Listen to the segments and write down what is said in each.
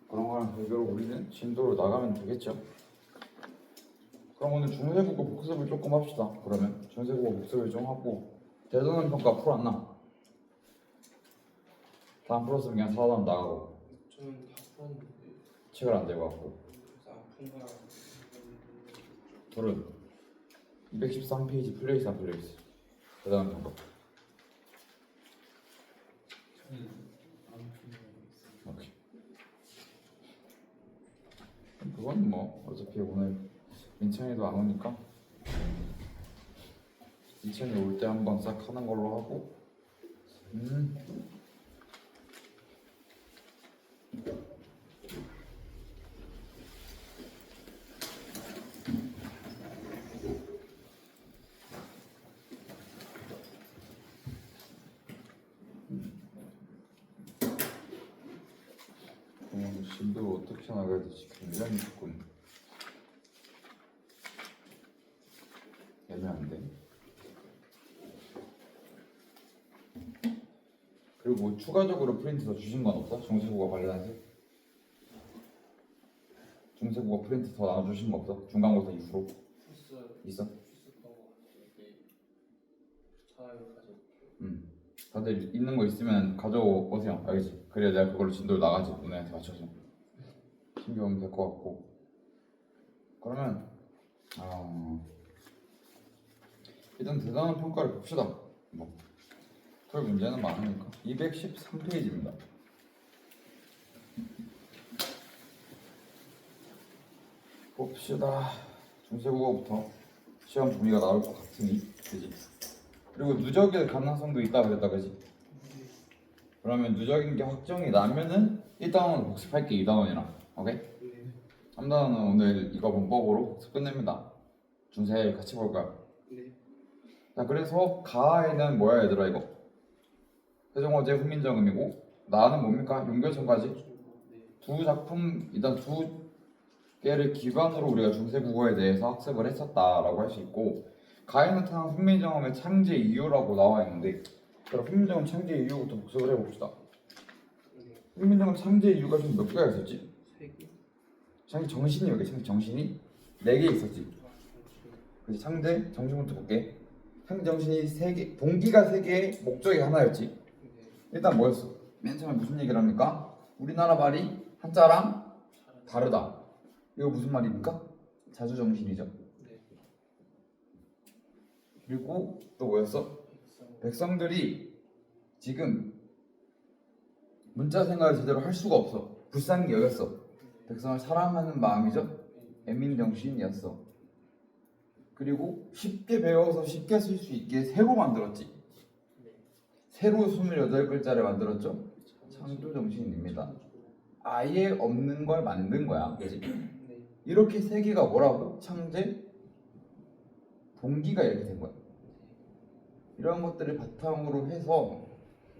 그런 거랑 별개로 우리는 진도로 나가면 되겠죠. 그럼 오늘 중세국어 복습을 조금 합시다. 그러면 중세국어 복습을 좀 하고 대전원 평가 풀었나? 다 안 풀었으면 그냥 사담 나가고 저는 다 풀었는데 책을 안 들고 왔고 그래서 아픈 거랑 둘은 213페이지 풀려있어 안 풀려있어? 대전원 평가 저는 안 풀었어요. 오케이. 그건 뭐 어차피 오늘 민찬이도 안 오니까 민찬이 올 때 한번 싹 하는 걸로 하고 진도 어떻게 나가야 될지 굉장히 조금 애매한데. 그리고 뭐 추가적으로 프린트 더 주신 건 없어? 중세국어 관련해서? 중세국어 프린트 더 나눠주신 거 없어? 중간고사 이후로? 풀었어요. 있어? 풀었던 거 같아요. 이게 잘 가져. 다들 있는 거 있으면 가져오세요. 알겠지? 그래야 내가 그걸로 진도를 나가지. 너네한테 맞춰서 챙겨오면 될 것 같고. 그러면 일단 대단한 평가를 봅시다. 뭐 풀 문제는 많으니까 213페이지입니다. 봅시다. 중세국어부터 시험 범위가 나올 것 같으니, 그지? 그리고 누적일 가능성도 있다 그랬다, 그지? 그러면 누적인 게 확정이 나면은 1단원은 복습할게. 2단원이랑, 오케이? 3단원은 오늘 이거 문법으로 복습 끝냅니다. 중세 같이 볼 거야. 네. 자, 그래서 가에는 뭐야 얘들아 이거? 세종어제 훈민정음이고 나는 뭡니까? 용교천까지 네. 두 작품 일단 두 개를 기반으로 우리가 중세국어에 대해서 학습을 했었다라고 할 수 있고 가에 나타난 훈민정음의 창제 이유라고 나와 있는데 그럼 훈민정음 창제 이유부터 복습을 해봅시다. 훈민정음 창제 이유가 좀 몇 개가 있었지? 3개. 창제 정신이 몇 개? 창제 정신이 4개 있었지. 그래서 창제 정신부터 볼게. 창제 정신이 3개, 동기가 3개, 목적이 하나였지. 일단 뭐였어? 맨 처음에 무슨 얘기를 합니까? 우리나라 말이 한자랑 다르다. 이거 무슨 말입니까? 자주정신이죠. 네. 그리고 또 뭐였어? 백성들이 지금 문자 생활을 제대로 할 수가 없어. 불쌍히 여겼어. 백성을 사랑하는 마음이죠. 애민정신이었어. 그리고 쉽게 배워서 쉽게 쓸 수 있게 새로 만들었지. 새로 28글자를 만들었죠. 창조정신입니다. 아예 없는 걸 만든 거야. 그치? 이렇게 세 개가 뭐라고? 창제, 동기가 이렇게 된 거야. 이런 것들을 바탕으로 해서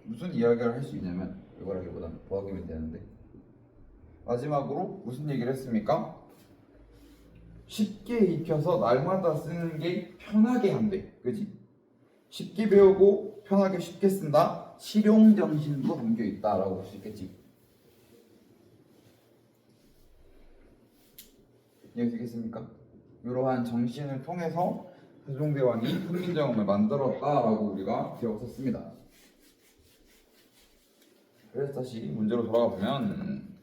무슨 이야기를 할 수 있냐면 이거라기보다는 더하기면 되는데 마지막으로 무슨 얘기를 했습니까? 쉽게 익혀서 날마다 쓰는 게 편하게 한대. 그지? 쉽게 배우고 편하게 쉽게 쓴다. 실용정신도 담겨 있다라고 볼 수 있겠지. 이해되겠습니까? 이러한 정신을 통해서 세종대왕이 훈민정음을 만들었다라고 우리가 기억했습니다. 그래서 다시 문제로 돌아가 보면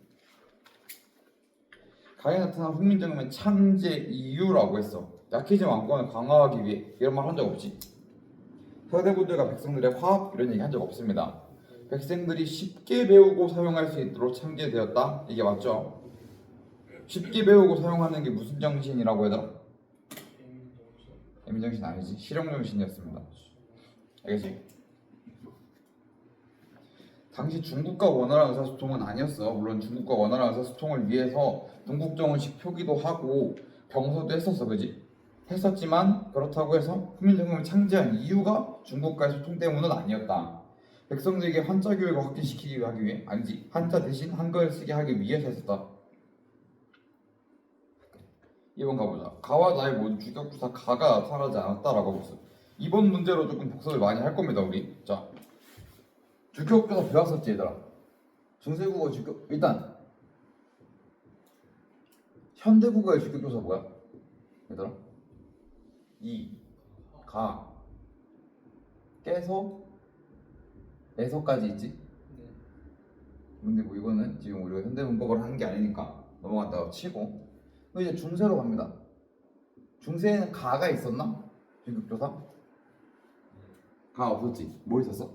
가에 나타난 훈민정음의 창제 이유라고 했어. 약해진 왕권을 강화하기 위해 이런 말 한 적 없지. 서대부들과 백성들의 화합 이런 얘기 한 적 없습니다. 백성들이 쉽게 배우고 사용할 수 있도록 창제되었다. 이게 맞죠? 쉽게 배우고 사용하는 게 무슨 정신이라고 해야 되나? 애민정신 아니지. 실용정신이었습니다. 알겠지? 당시 중국과 원활한 의사소통은 아니었어. 물론 중국과 원활한 의사소통을 위해서 동국정원식 표기도 하고 병서도 했었어. 그지? 했었지만 그렇다고 해서 훈민정음을 창제한 이유가 중국과의 소통 때문은 아니었다. 백성들에게 한자 교육을 확대시키기 하기 위해 아니지. 한자 대신 한글을 쓰게 하기 위해서 했었다. 2번 가보자. 가와 나의 모든 주격부사 가가 나타나지 않았다라고 했어. 이번 문제로 조금 복습을 많이 할 겁니다. 우리. 자, 주격부사 배웠었지 얘들아. 중세국어 주격 일단 현대국어의 주격조사 뭐야? 얘들아? 이, 가, 깨서, 에서까지 있지? 네. 근데 뭐 이거는 지금 우리가 현대문법을 하는 게 아니니까 넘어갔다가 치고. 그럼 이제 중세로 갑니다. 중세에는 가가 있었나? 주격조사? 가 없었지. 뭐 있었어?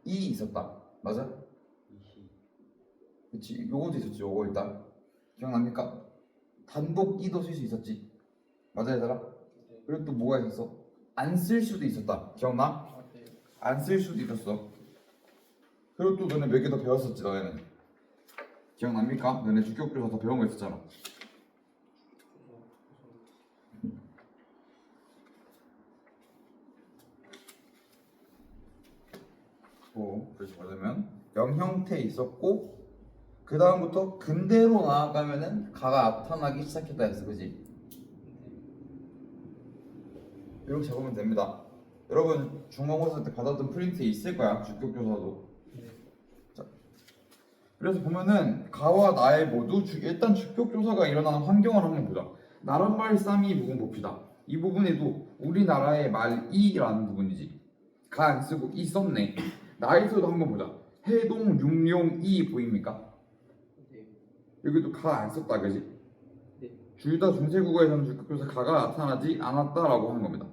이 있었다. 맞아? 그치. 요거도 있었지. 요거 일단 기억납니까? 단독 이도 쓸 수 있었지. 맞아 얘들아? 네. 그리고 또 뭐가 있었어? 안 쓸 수도 있었다. 기억나? 아, 네. 안 쓸 수도 있었어. 그리고 또 너네 몇 개 더 배웠었지 너네는. 기억납니까? 너네 주격조사 더 배운 거 있었잖아. 그래서 뭐냐면 영형태 있었고 그 다음부터 근대로 나아가면은 가가 나타나기 시작했다 했어, 그지? 이렇게 적으면 됩니다. 여러분 중간고사 때 받았던 프린트에 있을 거야, 주격조사도. 네. 자, 그래서 보면은 가와 나의 모두 일단 주격조사가 일어나는 환경을 한번 보자. 나란말 쌈이 부분 봅시다. 이 부분에도 우리나라의 말이라는 부분이지. 가 안 쓰고 이 썼네. 나에서도 한번 보자. 해동, 융용, 이 보입니까? 네. 여기도 가 안 썼다, 그지? 네. 둘 다 중세국어에서는 주격조사 가가 나타나지 않았다라고 하는 겁니다.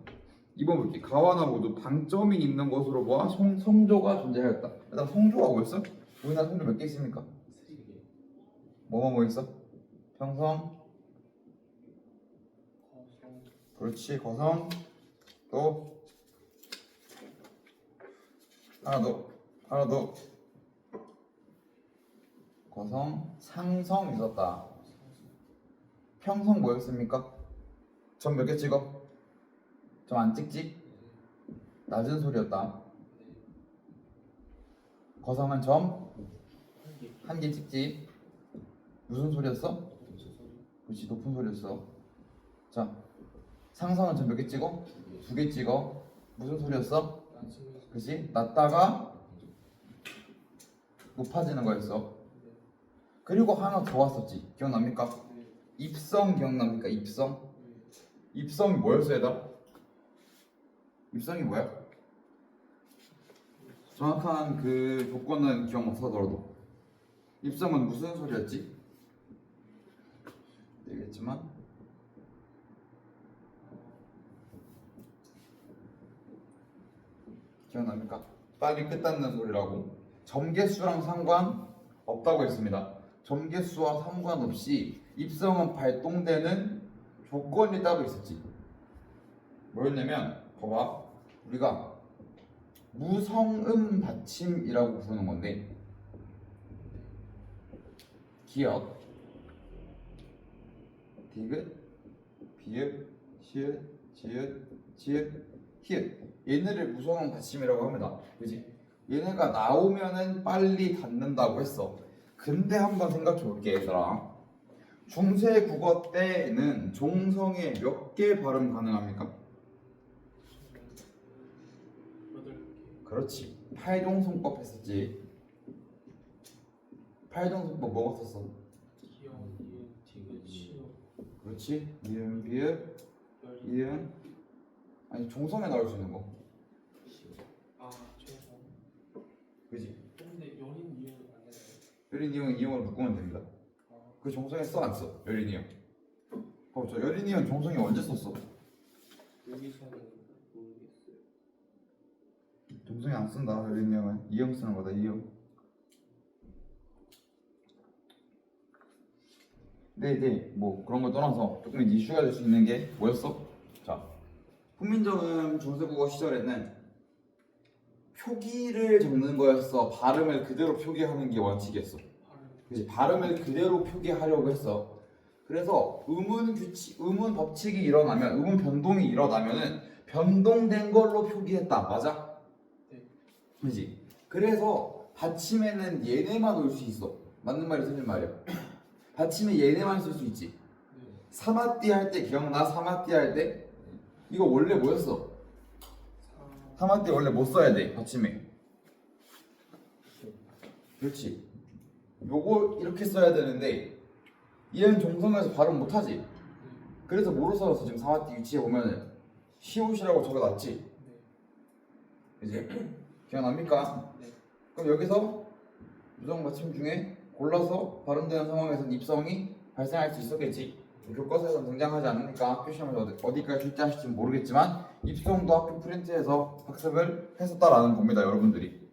이번 볼게. 가와 나 모두 방점이 있는 것으로 보아 성조가 존재하였다. 일단 성조가 뭐였어? 우리나라 성조 몇 개 있습니까? 3개. 뭐 있어? 평성, 거성. 그렇지, 거성, 또 하나 더 거성, 상성 있었다. 평성 뭐였습니까? 점 몇 개 찍어? 점 안 찍지? 낮은 소리였다. 거성은 점 한 개 찍지. 무슨 소리였어? 그렇지, 높은 소리였어. 자, 상성은 점 몇 개 찍어? 두 개 찍어. 무슨 소리였어? 그렇지, 낮다가 높아지는 거였어. 그리고 하나 더 왔었지. 기억납니까? 입성 기억납니까? 입성? 입성이 뭐였어, 얘들아? 입성이 뭐야? 정확한 그 조건은 기억 못하더라도 입성은 무슨 소리였지? 되겠지만 기억납니까? 빨리 끝났는 소리라고. 점개수랑 상관 없다고 했습니다. 점개수와 상관없이 입성은 발동되는 조건이 따로 있었지. 뭐였냐면 봐봐, 우리가 무성음 받침이라고 부르는 건데, 기역, 디귿, 비읍, 시읒, 지읒, 지읒, 히읗, 얘네를 무성음 받침이라고 합니다. 그지? 얘네가 나오면은 빨리 닫는다고 했어. 근데 한번 생각해 볼게, 얘들아. 중세 국어 때는 종성에 몇 개 발음 가능합니까? 8개. 그렇지. 팔종송법 했었지. 팔종송법 뭐가 썼어? 기억, 이응, 디귿, 시옷. 그렇지. 이응, 비읍, 이응. 아니 종성에 나올 수 있는 거. 아, 죄송. 그지? 근데 여린 이유는 안 되나요? 여린 이응 이응으로 묶으면 됩니다. 그 종성에 써 안 써? 여린 이응. 저 여린 이응 종성에 언제 썼어? 여기서는 모르겠어요. 종성에 안 쓴다. 여린 이응은 이응 쓰는 거다. 이응. 네, 뭐 그런 걸 떠나서 조금 이슈가 될 수 있는 게 뭐였어? 자, 훈민정음 중세국어 시절에는 표기를 적는 거였어. 발음을 그대로 표기하는 게 원칙이었어. 그치? 발음을 그대로 표기하려고 했어. 그래서 음운 법칙이 일어나면, 음운 변동이 일어나면은 변동된 걸로 표기했다. 맞아? 네. 그지? 그래서 받침에는 얘네만 올 수 있어. 맞는 말이 틀린 말이야. 받침에 얘네만 쓸 수 있지. 네. 사마띠 할 때 기억나? 사마띠 할 때? 이거 원래 뭐였어? 사마띠 원래 못 써야 돼, 받침에. 그렇지. 요거 이렇게 써야 되는데 얘는 종성에서 발음 못하지. 그래서 뭐로 써서 지금 사마티 위치에 보면은 시옷이라고 적어놨지. 그지? 기억납니까? 네. 그럼 여기서 부정 받침 중에 골라서 발음되는 상황에서는 입성이 발생할 수 있었겠지. 교과서에서는 등장하지 않으니까 학교 시험에서 어디까지 출제하실지 모르겠지만 입성도 학교 프린트에서 학습을 했었다라는 겁니다. 여러분들이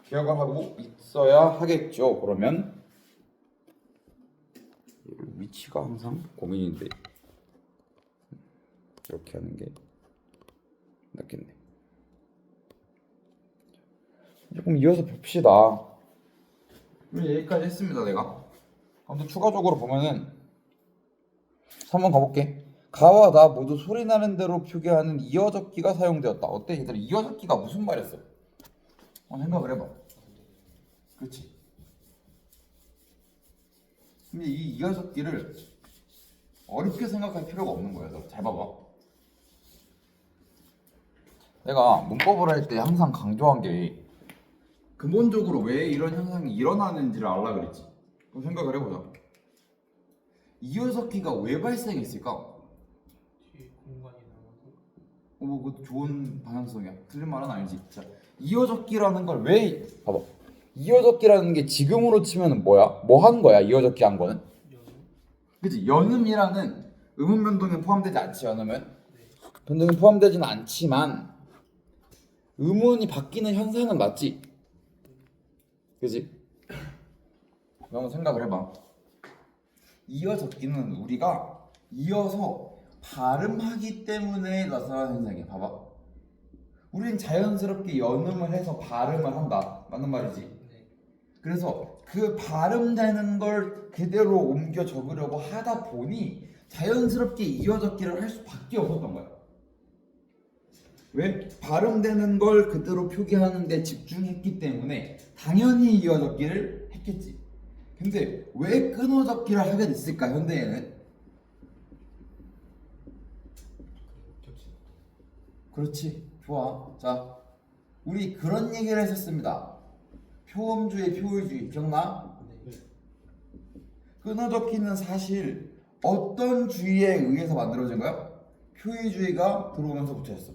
기억을 하고 있어야 하겠죠. 그러면 위치가 항상 고민인데 이렇게 하는 게 낫겠네. 조금 이어서 봅시다. 여기까지 했습니다. 내가 아무튼 추가적으로 보면은 3번 가볼게. 가와 나 모두 소리 나는 대로 표기하는 이어적기가 사용되었다. 어때 얘들아? 이어적기가 무슨 말이었어? 생각을 해봐. 그렇지. 근데 이 이어적기를 어렵게 생각할 필요가 없는 거야. 너 잘 봐봐. 내가 문법을 할 때 항상 강조한 게 근본적으로 왜 이런 현상이 일어나는지를 알라 그랬지. 그럼 생각을 해보자. 이어적기가 왜 발생했을까? 뒤에 공간이 남아서. 그거 좋은 방향성이야. 틀린 말은 아니지. 자, 이어적기라는 걸 왜 봐봐. 이어적기라는 게 지금으로 치면 뭐야? 뭐 한 거야? 이어적기 한 거는? 그치? 연음이라는 음운 변동에 포함되지 않지. 연음은 변동에 포함되지는 않지만 음운이 바뀌는 현상은 맞지. 그치? 한번 생각을 해봐. 이어적기는 우리가 이어서 발음하기 때문에 나타나는 현상이야. 봐봐. 우린 자연스럽게 연음을 해서 발음을 한다. 맞는 말이지. 그래서 그 발음되는 걸 그대로 옮겨 적으려고 하다 보니 자연스럽게 이어적기를 할 수밖에 없었던 거야. 왜? 발음되는 걸 그대로 표기하는 데 집중했기 때문에 당연히 이어적기를 했겠지. 근데 왜 끊어적기를 하게 됐을까? 현대에는? 그렇지. 좋아. 자, 우리 그런 얘기를 했었습니다. 표음주의, 표의주의 기억나? 끊어적기는 사실 어떤 주의에 의해서 만들어진 거야? 표의주의가 들어오면서 붙여졌어.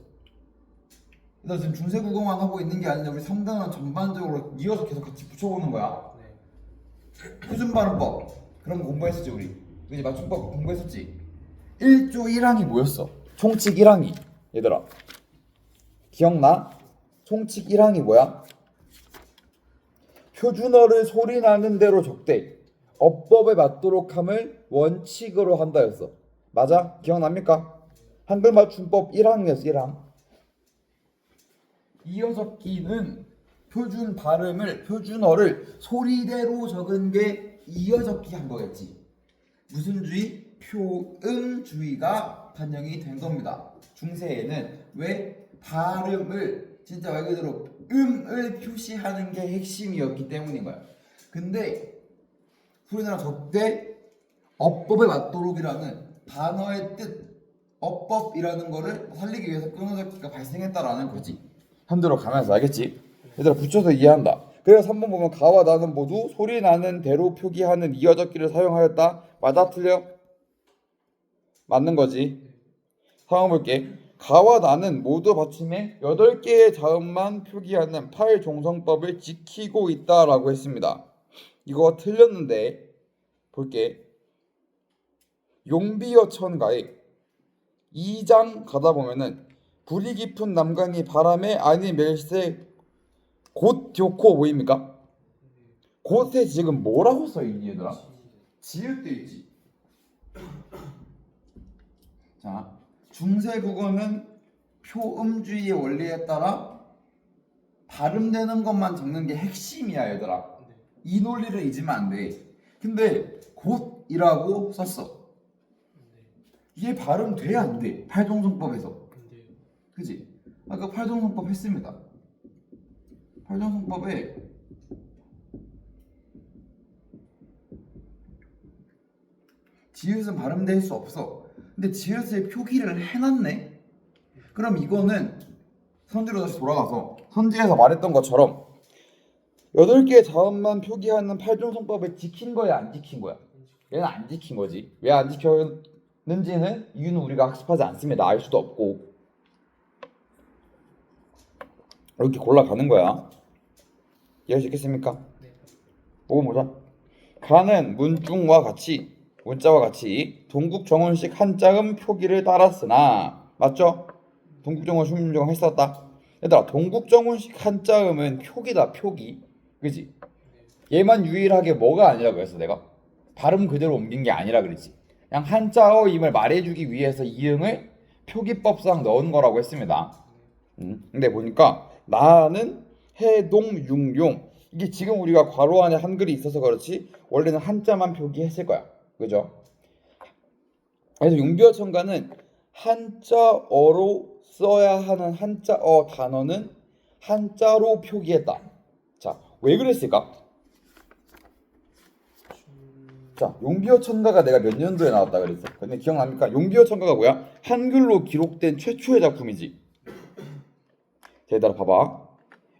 그래서 지금 중세국어만 하고 있는 게 아니라 우리 3단원 전반적으로 이어서 계속 같이 붙여보는 거야. 표준발음법 그런 거 공부했었지 우리. 그지? 맞춤법 공부했었지. 1조 1항이 뭐였어? 총칙 1항이. 얘들아 기억나? 총칙 1항이 뭐야? 표준어를 소리 나는 대로 적되 어법에 맞도록 함을 원칙으로 한다였어. 맞아? 기억납니까? 한글 맞춤법 1항이었어. 1항. 이어적기는 표준 발음을 표준어를 소리대로 적은 게 이어적기 한 거겠지. 무슨 주의? 표음주의가 반영이 된 겁니다. 중세에는 왜? 발음을 진짜 말 그대로 음을 표시하는 게 핵심이었기 때문인 거야. 근데 소리나라 적대 어법에 맞도록이라는 단어의 뜻, 어법이라는 거를 살리기 위해서 끊어적기가 발생했다라는 거지. 현대로 가면서 알겠지? 얘들아 붙여서 이해한다. 그래서 3번 보면 가와 나는 모두 소리 나는 대로 표기하는 이어적기를 사용하였다. 맞아? 틀려? 맞는 거지. 4번 볼게. 가와 나는 모두 받침에 8개의 자음만 표기하는 팔종성법을 지키고 있다라고 했습니다. 이거 틀렸는데 볼게. 용비어천가에 2장 가다 보면은 불이 깊은 남강이 바람에 아니 멜세 곧 좋고 보입니까? 곧에 지금 뭐라고 써있니 얘들아? 지읒 돼 있지. 자, 중세국어는 표음주의의 원리에 따라 발음되는 것만 적는 게 핵심이야 얘들아. 이 논리를 잊으면 안 돼. 근데 곧이라고 썼어. 이게 발음돼 안 돼? 팔종성법에서. 그지? 아까 팔종성법 했습니다. 팔종성법에 지읒은 발음될 수 없어. 근데 지읒을 표기를 해놨네? 그럼 이거는 선지로 다시 돌아가서 선지에서 말했던 것처럼 8개의 자음만 표기하는 팔종성법을 지킨 거야 안 지킨 거야? 얘는 안 지킨 거지. 왜 안 지켰는지는 이유는 우리가 학습하지 않습니다. 알 수도 없고. 이렇게 골라가는 거야. 이해할 수 있겠습니까? 네. 보고 보자. 가는 문자와 같이 동국 정원식 한자음 표기를 따랐으나 맞죠? 동국 정원 훈민정음 했었다. 얘들아 동국 정원식 한자음은 표기다 표기. 그지? 얘만 유일하게 뭐가 아니라고 했어 내가? 발음 그대로 옮긴 게 아니라 그랬지. 그냥 한자어임을 말해주기 위해서 이응을 표기법상 넣은 거라고 했습니다. 근데 보니까 나는 해동융용 이게 지금 우리가 괄호 안에 한글이 있어서 그렇지 원래는 한자만 표기했을 거야. 그죠? 그래서 용비어천가는 한자어로 써야 하는 한자어 단어는 한자로 표기했다. 자, 왜 그랬을까? 자, 용비어천가가 내가 몇 년도에 나왔다 그랬어? 근데 기억납니까? 용비어천가가 뭐야? 한글로 기록된 최초의 작품이지. 얘들아 봐봐.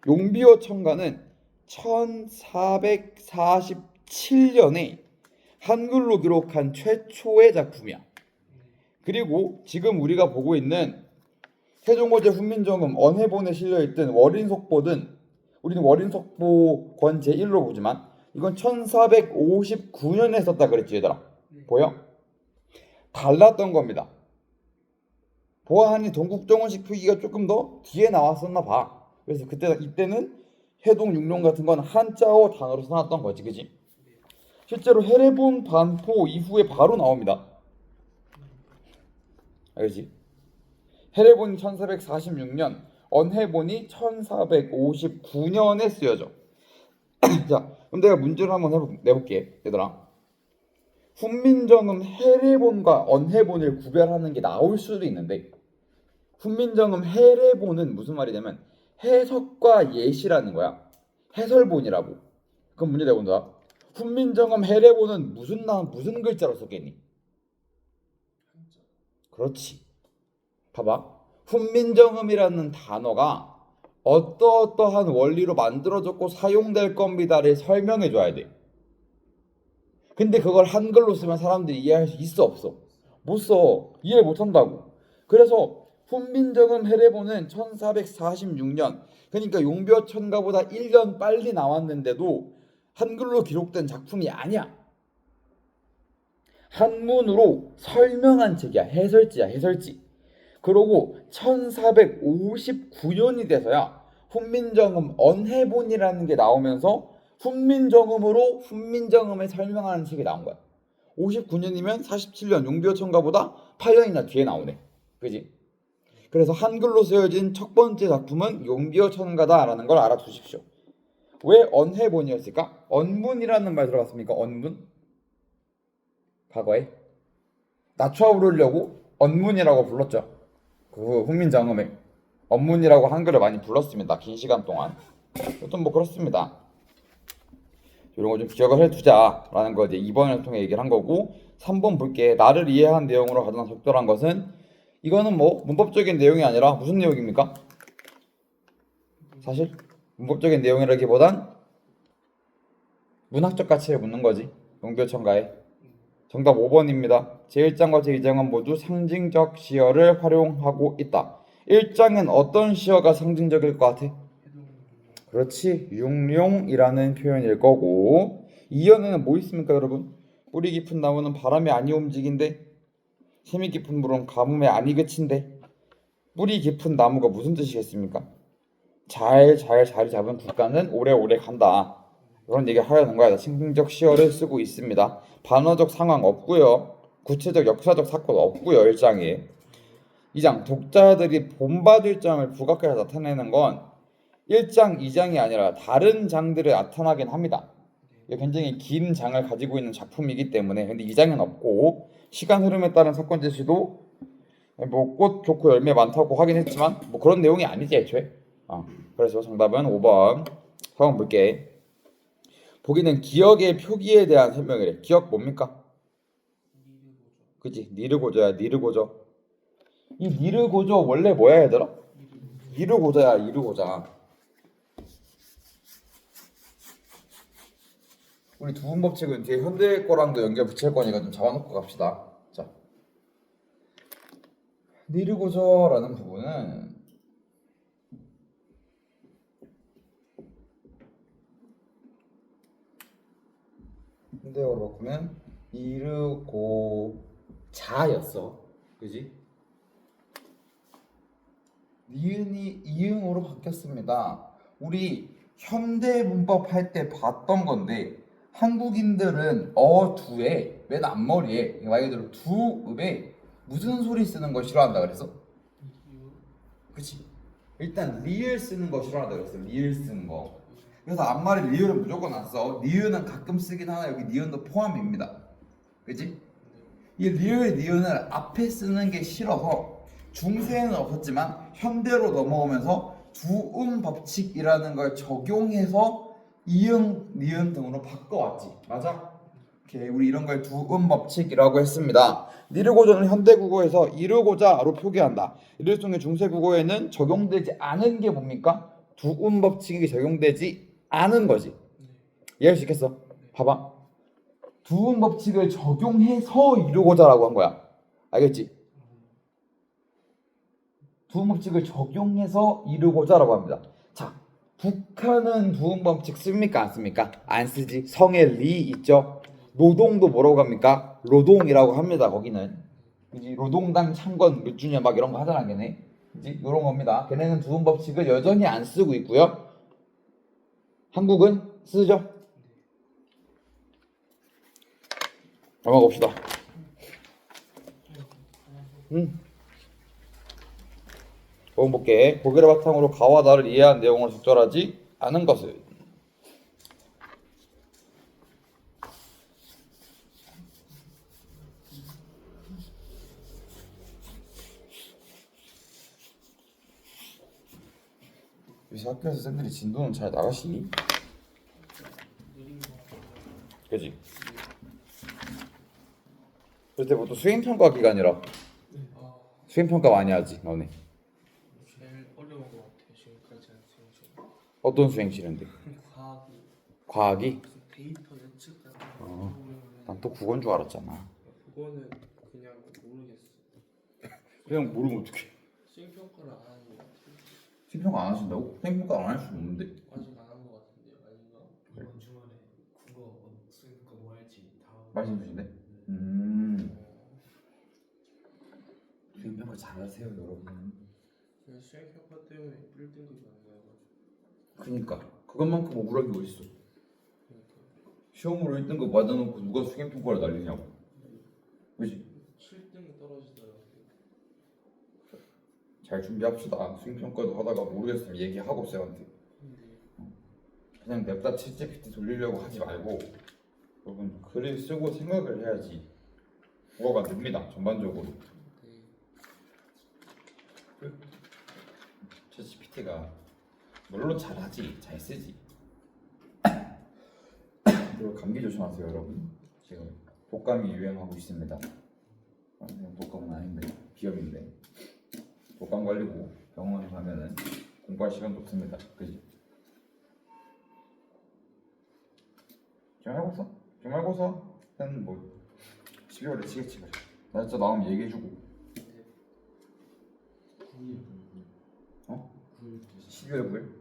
용비어천가는 1447년에 한글로 기록한 최초의 작품이야. 그리고 지금 우리가 보고 있는 세종어제 훈민정음 언해본에 실려있던 월인속보든 우리는 월인속보 권 제1로 보지만 이건 1459년에 썼다 그랬지 얘들아. 보여? 달랐던 겁니다. 보아하니 동국정원식 표기가 조금 더 뒤에 나왔었나 봐. 그래서 이때는 해동육룡 같은 건 한자어 단어로 써놨던 거지, 그지? 실제로 해례본 반포 이후에 바로 나옵니다. 알지? 해례본이 1446년, 언해본이 1459년에 쓰여져. 자, 그럼 내가 문제를 한번 내볼게, 얘들아. 훈민정음 해례본과 언해본을 구별하는 게 나올 수도 있는데 훈민정음 해례본은 무슨 말이냐면 해석과 예시라는 거야. 해설본이라고. 그럼 문제 내본다. 훈민정음 해례본은 무슨 글자로 썼겠니? 그렇지. 봐봐. 훈민정음이라는 단어가 어떠어떠한 원리로 만들어졌고 사용될 겁니다를 설명해 줘야 돼. 근데 그걸 한글로 쓰면 사람들이 이해할 수 있어 없어? 못 써. 이해 못 한다고. 그래서 훈민정음 해례본은 1446년 그러니까 용비어천가보다 1년 빨리 나왔는데도 한글로 기록된 작품이 아니야. 한문으로 설명한 책이야. 해설지야. 해설지. 그러고 1459년이 돼서야 훈민정음 언해본이라는 게 나오면서 훈민정음으로 훈민정음을 설명하는 책이 나온 거야. 59년이면 47년 용비어천가보다 8년이나 뒤에 나오네. 그지? 그래서 한글로 쓰여진 첫 번째 작품은 용비어천가다라는 걸 알아두십시오. 왜 언해본이었을까? 언문이라는 말 들어봤습니까? 언문? 과거에 낮춰 부르려고 언문이라고 불렀죠. 그 훈민정음에 언문이라고 한글을 많이 불렀습니다. 긴 시간 동안. 여튼 뭐 그렇습니다. 이런 거 좀 기억을 해두자라는 거 이제 2번을 통해 얘기를 한 거고 3번 볼게. 나를 이해한 내용으로 가장 적절한 것은 이거는 뭐 문법적인 내용이 아니라 무슨 내용입니까? 사실 문법적인 내용이라기보단 문학적 가치를 묻는 거지. 용비어천가에. 정답 5번입니다. 제1장과 제2장은 모두 상징적 시어를 활용하고 있다. 1장은 어떤 시어가 상징적일 것 같아? 그렇지. 융룡이라는 표현일 거고 2연에는 뭐 있습니까 여러분? 뿌리 깊은 나무는 바람에 아니 움직인데 샘이 깊은 물은 가뭄에 아니 그친데 뿌리 깊은 나무가 무슨 뜻이겠습니까? 잘 자리 잡은 국가는 오래오래 간다. 이런 얘기 하려는 거야. 상징적 시어를 쓰고 있습니다. 반어적 상황 없고요. 구체적 역사적 사건 없고요. 1장에 2장 독자들이 본받을 점을 부각해서 나타내는 건 1장, 2장이 아니라 다른 장들에 나타나긴 합니다. 굉장히 긴 장을 가지고 있는 작품이기 때문에 근데 2장은 없고 시간 흐름에 따른 사건 제시도 뭐 꽃 좋고 열매 많다고 하긴 했지만 뭐 그런 내용이 아니지 애초에. 그래서 정답은 5번. 한번 볼게. 보기는 기억의 표기에 대한 설명이래. 기억 뭡니까? 그치? 니르고저야. 니르고저. 이 니르고저 원래 뭐야 얘들아? 이르고자야. 이르고자. 우리 두분 법칙은 뒤에 현대 거랑도 연결 붙일 거니까 좀 잡아놓고 갑시다. 자, 니르고저라는 부분은 현대어로 바꾸면 이르고자였어, 그지? 니은이 이응으로 바뀌었습니다. 우리 현대 문법 할 때 봤던 건데 한국인들은 두에 맨 앞머리에 말 그대로 두음에 무슨 소리 쓰는 거 싫어한다 그래서? 그치? 일단 리을 쓰는 거 싫어한다 그랬어. 리을 쓰는 거. 그래서 앞말에 리을은 무조건 안 써. 니은은 가끔 쓰긴 하나 여기 니은도 포함입니다. 그치? 이 리을 니은을 앞에 쓰는 게 싫어서 중세에는 없었지만 현대로 넘어오면서 두음 법칙이라는 걸 적용해서 이응, 니은 등으로 바꿔왔지. 맞아? 오케이, 우리 이런 걸 두음 법칙이라고 했습니다. 니르고저는 현대 국어에서 이르고자로 표기한다. 이를통해 중세 국어에는 적용되지 않은 게 뭡니까? 두음 법칙이 적용되지 않은 거지. 이해할 수 있겠어? 봐봐. 두음 법칙을 적용해서 이르고자라고 한 거야. 알겠지? 두음 법칙을 적용해서 이르고자라고 합니다. 자, 북한은 두음 법칙 씁니까? 안 씁니까? 안 쓰지. 성에 리 있죠? 노동도 뭐라고 합니까? 노동이라고 합니다. 거기는. 그지? 노동당 창건 몇 주년 막 이런 거 하잖아, 걔네. 그지? 이런 겁니다. 걔네는 두음 법칙을 여전히 안 쓰고 있고요. 한국은 쓰죠? 넘어갑시다. 보험 볼게. 고개를 바탕으로 가와 나를 이해한 내용을 적절하지 않은 것을. 요새 학교에서 쌤들이 진도는 잘 나가시니? 그지? 그때 보통 수행평가 기간이라 수행평가 많이 하지 너네. 제일 어려운 것 같아요. 지금까지 한 수행 중. 어떤 수행 치는데? 과학이 과학이? 무슨 데이터 예측 같은 거 어. 보면은 난 또 국어인 줄 알았잖아. 그거는 그냥 모르겠어. 그냥 모르면 어떡해. 수행 평가를 안 하는 것 같아요. 수행평가 안 하신다고? 수행평가 안 할 수 없는데? 아직 안 한 것 같은데요. 아닌가? 이번 주말에 국어 수행과 뭐 할지 다 말씀 주신대? 수행평가 잘하세요 여러분. 그냥 수행 평가 때문에 1등급이 안 나와가지고. 그니까 그것만큼 억울한 게 어딨어. 그러니까 시험으로 1등급 맞아놓고 누가 수행평가를 날리냐고. 그지? 7등이 떨어지더라고요. 잘 준비합시다. 수행평가도 하다가 모르겠으면 얘기하고 쌤한테. 근데 그냥 냅다 챗GPT 돌리려고 하지 말고 여러분 글을 쓰고 생각을 해야지 국어가 늡니다. 전반적으로. 네. 챗GPT가 물론 잘하지, 잘 쓰지. 그리고 감기 조심하세요 여러분. 지금 독감이 유행하고 있습니다. 독감은 아닌데 비염인데 독감 걸리고 병원에 가면은 공부할 시간도 없습니다. 그지? 중간고사는 뭐 12월에 치겠지 그래. 나 진짜 나오면 얘기해주고. 12월 9일?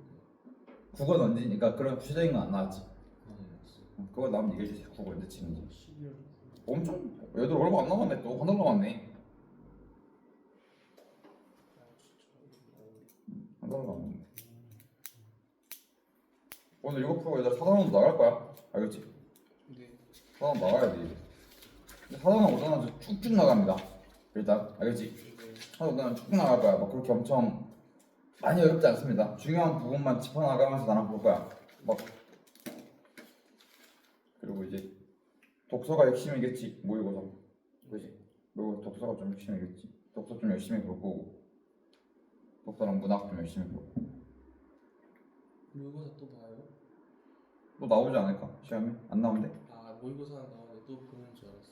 국어는 언제니까 그런 구체적인 건 안 나왔지. 그거 나오면 얘기해주세요. 국어 언제 치는지. 12월 엄청 얘들 얼마 안 남았네. 또 한 달 남았네. 한 달 남았네. 오늘 이거 풀고 얘들 사단원도 나갈 거야. 알겠지? 네. 사단 나가야 돼. 사단원 오자마자 쭉쭉 나갑니다. 일단 알겠지? 네. 사단 오자마자 쭉쭉 나갈 거야. 막 그렇게 엄청 많이 어렵지 않습니다. 중요한 부분만 짚어나가면서 나랑 볼 거야. 막 그리고 이제 독서가 핵심이겠지. 모의고사. 그지? 그리고 독서가 좀 핵심이겠지. 독서 좀 열심히 볼 거고 독서랑 문학 좀 열심히 볼 거고. 모의고사 또 봐요? 또 나오지 않을까? 시험에? 안 나온대? 아 모의고사는 나오는데 또 보는 줄 알았어.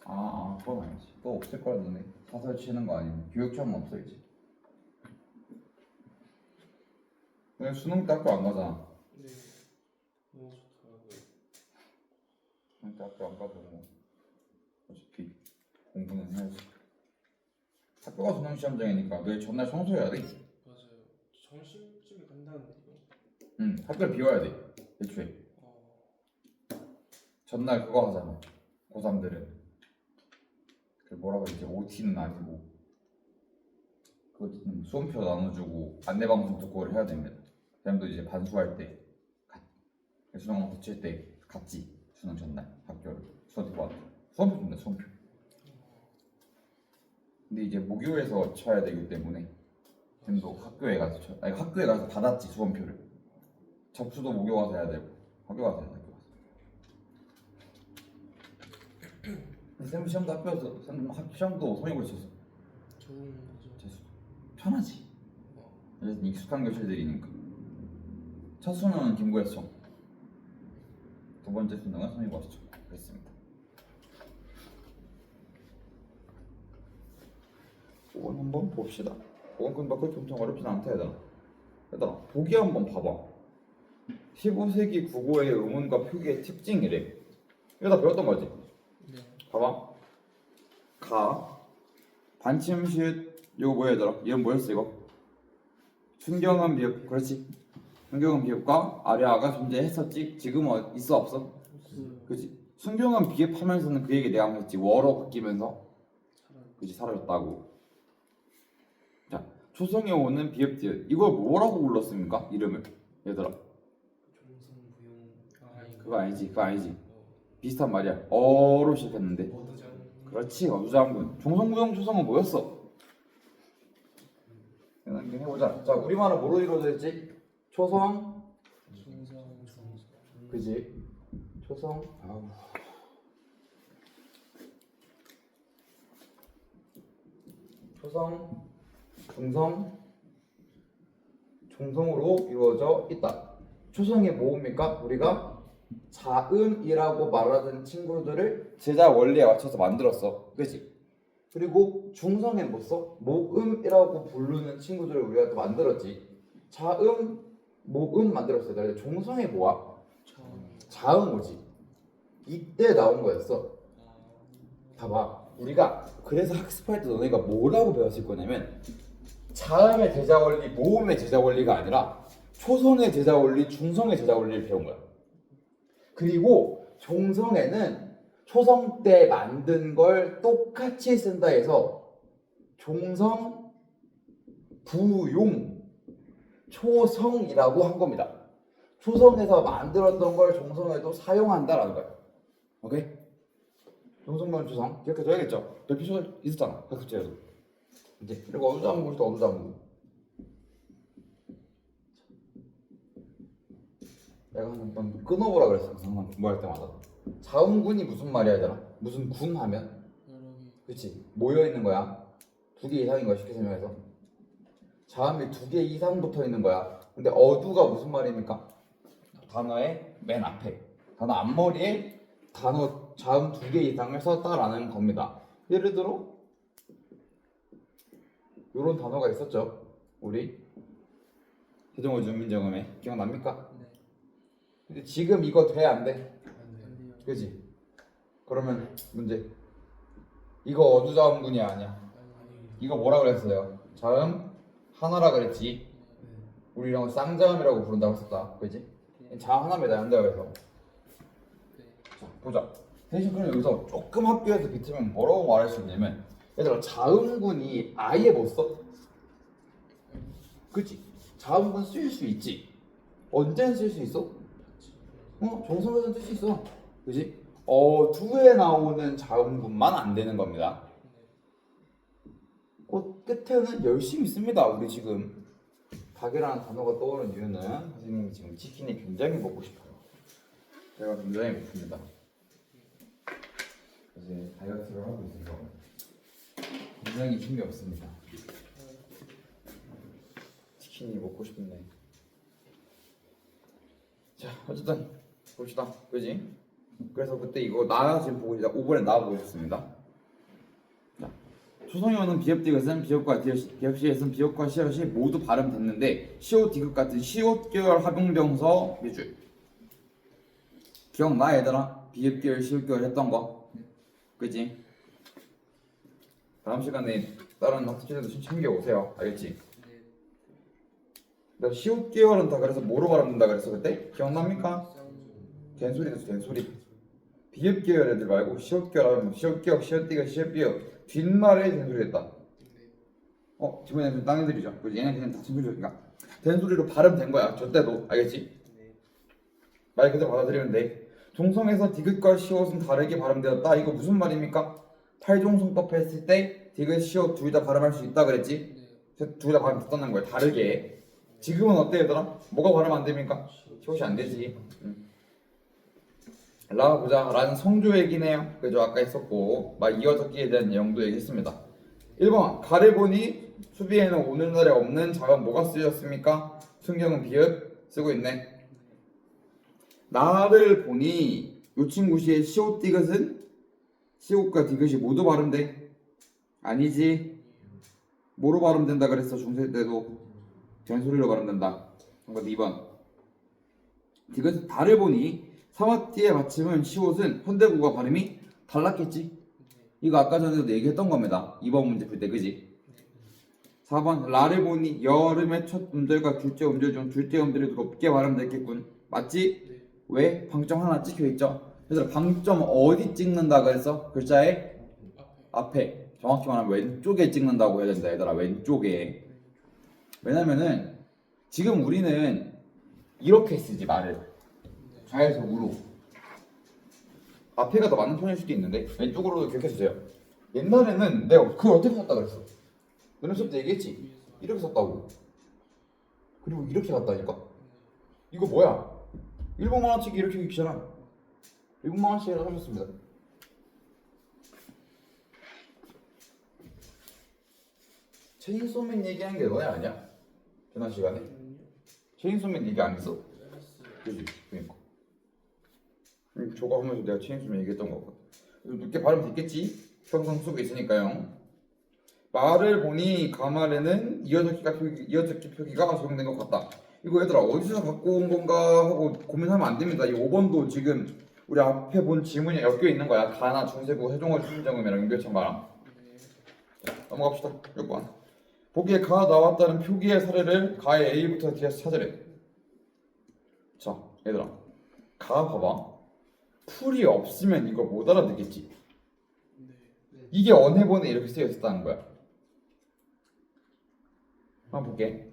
그건 아니지. 또 없을 거야 너네. 사설 치는 거 아니면 교육청은 없어야지. 근데 수능 때 학교 안 가잖아. 네. 너무 좋더라고요. 그러니까 학교 안 가도 뭐 어차피 공부는 해야지. 학교가 수능 시험장이니까 너 전날 청소해야 돼. 맞아요. 점심쯤에 간다는데요. 응, 학교를 비워야 돼. 애초에 전날 그거 하잖아. 고3들은 그 뭐라고 이제 OT는 아니고 그 수험표 나눠주고 안내방송 듣고를 해야 됩니다. 그다음에 이제 반수할 때 수능 붙일 때 갔지. 수능 전날 학교를 수험표 받아. 수험표 준다 수험표. 근데 이제 모교에서 쳐야 되기 때문에 쌤도 학교에 가서 쳐. 아니 학교에 가서 받았지 수험표를. 접수도 모교 가서 해야 되고 학교 가서 해야 되고. 쌤 시험도 학교에서 쌤 시험도 성역을 쳤어. 좋은 거죠. 재수 편하지. 그래서 익숙한 교실들이니까. 첫 수능은 김구에서 쳐. 두 번째 수능은 성역에서 쳐. 그랬습니다. 5번 한번 봅시다. 5번 근데 그렇게 엄청 어렵진 않다 얘들아. 보기 한번 봐봐. 15세기 국어의 의문과 표기의 특징이래. 이거 다 배웠던 거지? 네. 봐봐. 가 반침 시읒 이거 뭐야 얘들아? 이름 뭐였어 이거? 순경한 비읍. 그렇지. 순경한 비읍과 아래아가 존재했었지. 지금은 있어 없어? 없어요. 그렇지. 순경한 비읍 하면서는 그 얘기 내가 한번 했지. 워로 바뀌면서 그렇지 사라졌다고. 자, 초성에 오는 비읍 디귿 이걸 뭐라고 불렀습니까? 이름을 얘들아. 종성부용. 그거 아니지. 그거 아니지. 비슷한 말이야. 어로 시작했는데. 어두장. 그렇지. 어두장군. 종성부용 초성은 뭐였어? 해보자. 자, 우리말은 뭐로 이루어져 있지? 초성. 그지? 초성. 아우. 초성, 중성, 종성으로 이루어져 있다. 초성이 뭐입니까? 우리가 자음이라고 말하던 친구들을 제자 원리에 맞춰서 만들었어. 그치? 그리고 중성엔 뭐 써? 모음이라고 부르는 친구들을 우리가 또 만들었지. 자음, 모음 만들었어요. 근데 종성이 뭐야? 자음 오지. 이때 나온 거였어. 봐봐. 우리가 그래서 학습할 때 너네가 뭐라고 배웠을 거냐면 자음의 제자 원리, 모음의 제자 원리가 아니라 초성의 제자 원리, 중성의 제자 원리를 배운 거야. 그리고 종성에는 초성 때 만든 걸 똑같이 쓴다 해서 종성, 부용, 초성이라고 한 겁니다. 초성에서 만들었던 걸 종성에도 사용한다라는 거야. 오케이? 종성분 초성 기억해줘야겠죠? 별표소 있었잖아 학습지에도. 이제 그리고 어두장구 또 어두장구. 내가 한번 끊어보라 그랬어. 항상 공부할 때마다. 자음군이 무슨 말이야 얘들아? 무슨 군 하면? 그치? 모여있는 거야. 2개 이상인 거야 쉽게 설명해서. 자음이 2개 이상 붙어있는 거야. 근데 어두가 무슨 말입니까? 단어의 맨 앞에 단어 앞머리에 단어 자음 2개 이상을 썼다라는 겁니다. 예를 들어 이런 단어가 있었죠. 우리 세종어 주민정음에 기억납니까? 네. 근데 지금 이거 돼 안 돼? 안 돼요. 그지? 그러면 문제. 이거 어두자음군이 아니야. 이거 뭐라 그랬어요? 자음 하나라 그랬지. 우리 이런 거 쌍자음이라고 부른다고 했었다. 그지? 자음 하나입니다. 한다고 해서. 자, 보자. 대신 그럼 여기서 조금 학교에서 비트면 뭐라고 말할 수 있냐면 얘들아 자음군이 아예 못 써? 그치? 자음군 쓸 수 있지. 언제는 쓸 수 있어? 종성에서는 쓸 수 있어. 그치? 어두에 나오는 자음군만 안 되는 겁니다. 끝에는 열심히 씁니다. 우리 지금 닭이라는 단어가 떠오른 이유는 선생님이 지금 치킨이 굉장히 먹고 싶어요. 제가 굉장히 고픕니다. 이제 다이어트를 하고 있어서 굉장히 힘이 없습니다. 치킨이 먹고 싶네. 자, 어쨌든 봅시다. 그지? 그래서 그때 이거 나 지금 보고 있다. 5번에 나 보고 있었습니다. 자, 초성이 오는 비읍 디귿은 비읍과 비읍 시읒은 비읍과 시읒이 모두 발음됐는데 시옷 디귿 같은 시옷 계열 합용병서 몇 줄. 기억나 얘들아? 비읍기열 시읍기열 했던 거 그지? 다음 시간에 다른 학습지들도 좀 챙겨오세요. 알겠지? 네. 나 시읍기열은 다 그래서 뭐로 발음된다 그랬어 그때? 기억납니까? 된소리 됐어 된소리. 비읍기열 애들 말고 시읍기열 하면 시읍기역 시읍디귿 시읍비읍 뒷말에 된소리 됐다. 지금은 좀 딴 애들이죠. 그지? 얘는 그냥 다 된소리니까 된소리로 발음된 거야. 저 때도 알겠지? 네. 말 그대로 받아들이면 돼. 종성에서 디귿과 시옷은 다르게 발음되었다. 이거 무슨 말입니까? 탈종성법 했을 때 디귿, 시옷 둘 다 발음할 수 있다 그랬지? 네. 둘 다 발음 됐다는 거야. 다르게. 지금은 어때 얘들아? 뭐가 발음 안 됩니까? 시옷이 안 되지. 라 보자. 라는 성조 얘기네요. 그죠? 아까 했었고 막 이어듣기에 대한 내용도 얘기했습니다. 1번 가를 보니 수비에는 오늘날에 없는 자가 뭐가 쓰였습니까? 순경은 비읍 쓰고 있네. 나를 보니 요 친구 시의 시옷 디귿은 시옷과 디귿이 모두 발음돼? 아니지. 뭐로 발음된다 그랬어? 중세 때도 된소리로 발음된다. 그러니까 2번 디귿 달을 보니 사마티의 받침은 시옷은 현대국어 발음이 달랐겠지? 이거 아까 전에도 얘기했던 겁니다. 2번 문제 풀 때 그지? 4번 라를 보니 여름의 첫 음절과 둘째 음절 중 둘째 음절이 높게 발음됐겠군. 맞지? 네. 왜? 방점 하나 찍혀있죠? 그래서 방점 어디 찍는다 그랬어? 글자의 앞에. 정확히 말하면 왼쪽에 찍는다고 해야 된다 얘들아. 왼쪽에. 왜냐면은 지금 우리는 이렇게 쓰지 말을 좌에서우로. 앞에가 더 맞는 편일 수도 있는데 왼쪽으로도 기억해주세요. 옛날에는 내가 그걸 어떻게 썼다 그랬어? 너네 수업 때 얘기했지? 이렇게 썼다고. 그리고 이렇게 갔다니까? 이거 뭐야? 일본 만화책 이렇게 읽잖아. 일본 만화책이라고 하셨습니다. 체인소맨 얘기한 게 너네 아니야? 지난 시간에? 체인소맨 얘기 안 했어? 그지? 그니까 저거 하면서 내가 체인소맨 얘기했던 거거든. 늦게 발음 됐겠지? 평상 쓰고 있으니까요. 말을 보니 가말에는 이어듣기 표기가 적용된 것 같다. 이거 얘들아 어디서 갖고 온 건가 하고 고민하면 안 됩니다. 이 5번도 지금 우리 앞에 본 지문이 엮여 있는 거야. 가나 중세부 세종어 추신정음이랑 윤교천가랑. 넘어갑시다. 6번. 보기에 가 나왔다는 표기의 사례를 가의 A부터 D에서 찾으래. 자 얘들아 가 봐봐. 풀이 없으면 이거 못 알아듣겠지. 이게 언해본에 이렇게 쓰여 있었다는 거야. 한번 볼게.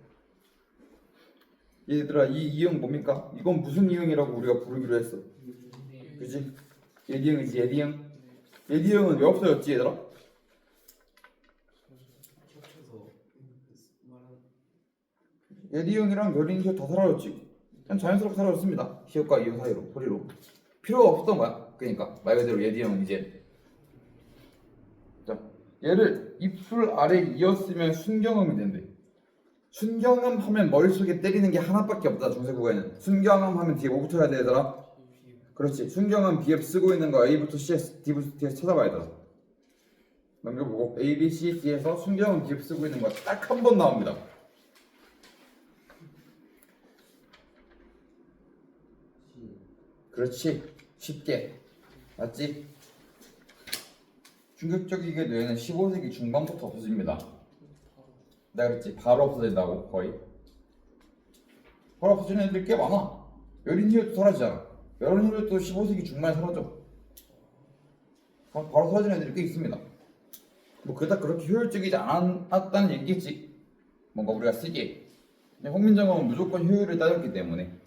얘들아 이 이응 뭡니까? 이건 무슨 이응이라고 우리가 부르기로 했어? 그지? 예디응이지 예디응. 예디응은 왜 없어졌지 얘들아? 겹쳐서 말하는 예디응이랑 열린시옷 다 사라졌지. 그냥 자연스럽게 사라졌습니다. 시옷과 이응 사이로 소리로 필요가 없었던 거야. 그러니까 말 그대로 예디응은 이제 자 얘를 입술 아래 이었으면 순경음이 된대. 순경음 하면 머릿속에 때리는 게 하나밖에 없다. 중세국어에는 순경음 하면 뒤에 뭐 붙어야 돼 얘들아? 그렇지. 순경음 비읍 쓰고 있는 거 A부터 C에서 D부터 D에서 찾아봐야 돼. 넘겨보고 A, B, C, D에서 순경음 비읍 쓰고 있는 거 딱 한 번 나옵니다. 그렇지. 쉽게 맞지? 충격적이게 뇌는 15세기 중반부터 없어집니다. 내가 그랬지 바로 없어진다고. 거의 바로 없어지는 애들이 꽤 많아. 여린이도 사라지잖아. 여린이도 15세기 중반에 사라져. 바로 사라지는 애들이 꽤 있습니다. 뭐 그닥 그렇게 효율적이지 않았다는 얘기겠지. 뭔가 우리가 쓰기에 홍민정음은 무조건 효율을 따졌기 때문에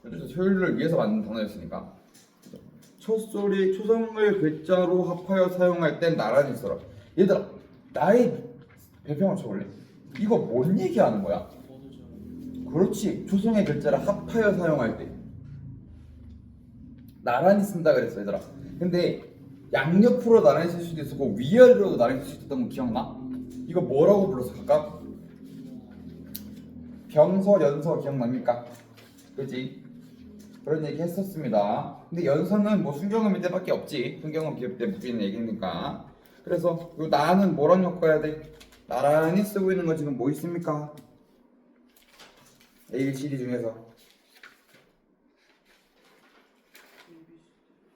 그래서 효율을 위해서 만든 단어였으니까. 첫소리 초성을 글자로 합하여 사용할 땐 나란히 써라. 얘들아 나의 배평을 쳐볼래? 이거 뭔 얘기하는 거야? 그렇지. 초성의 글자를 합하여 사용할 때 나란히 쓴다 그랬어 얘들아. 근데 양옆으로 나란히 쓸 수도 있었고 위아래로도 나란히 쓸 수 있었던 거 기억나? 이거 뭐라고 불렀어 각각? 병서, 연서 기억납니까? 그치? 그런 얘기 했었습니다. 근데 연서는 뭐 순경음일 때밖에 없지. 순경음 비읍 때 묶이는 얘기니까. 그래서 요 나는 뭐랑 엮어야 돼? 나란히 쓰고 있는 거 지금 뭐 있습니까? A, B, C, D 중에서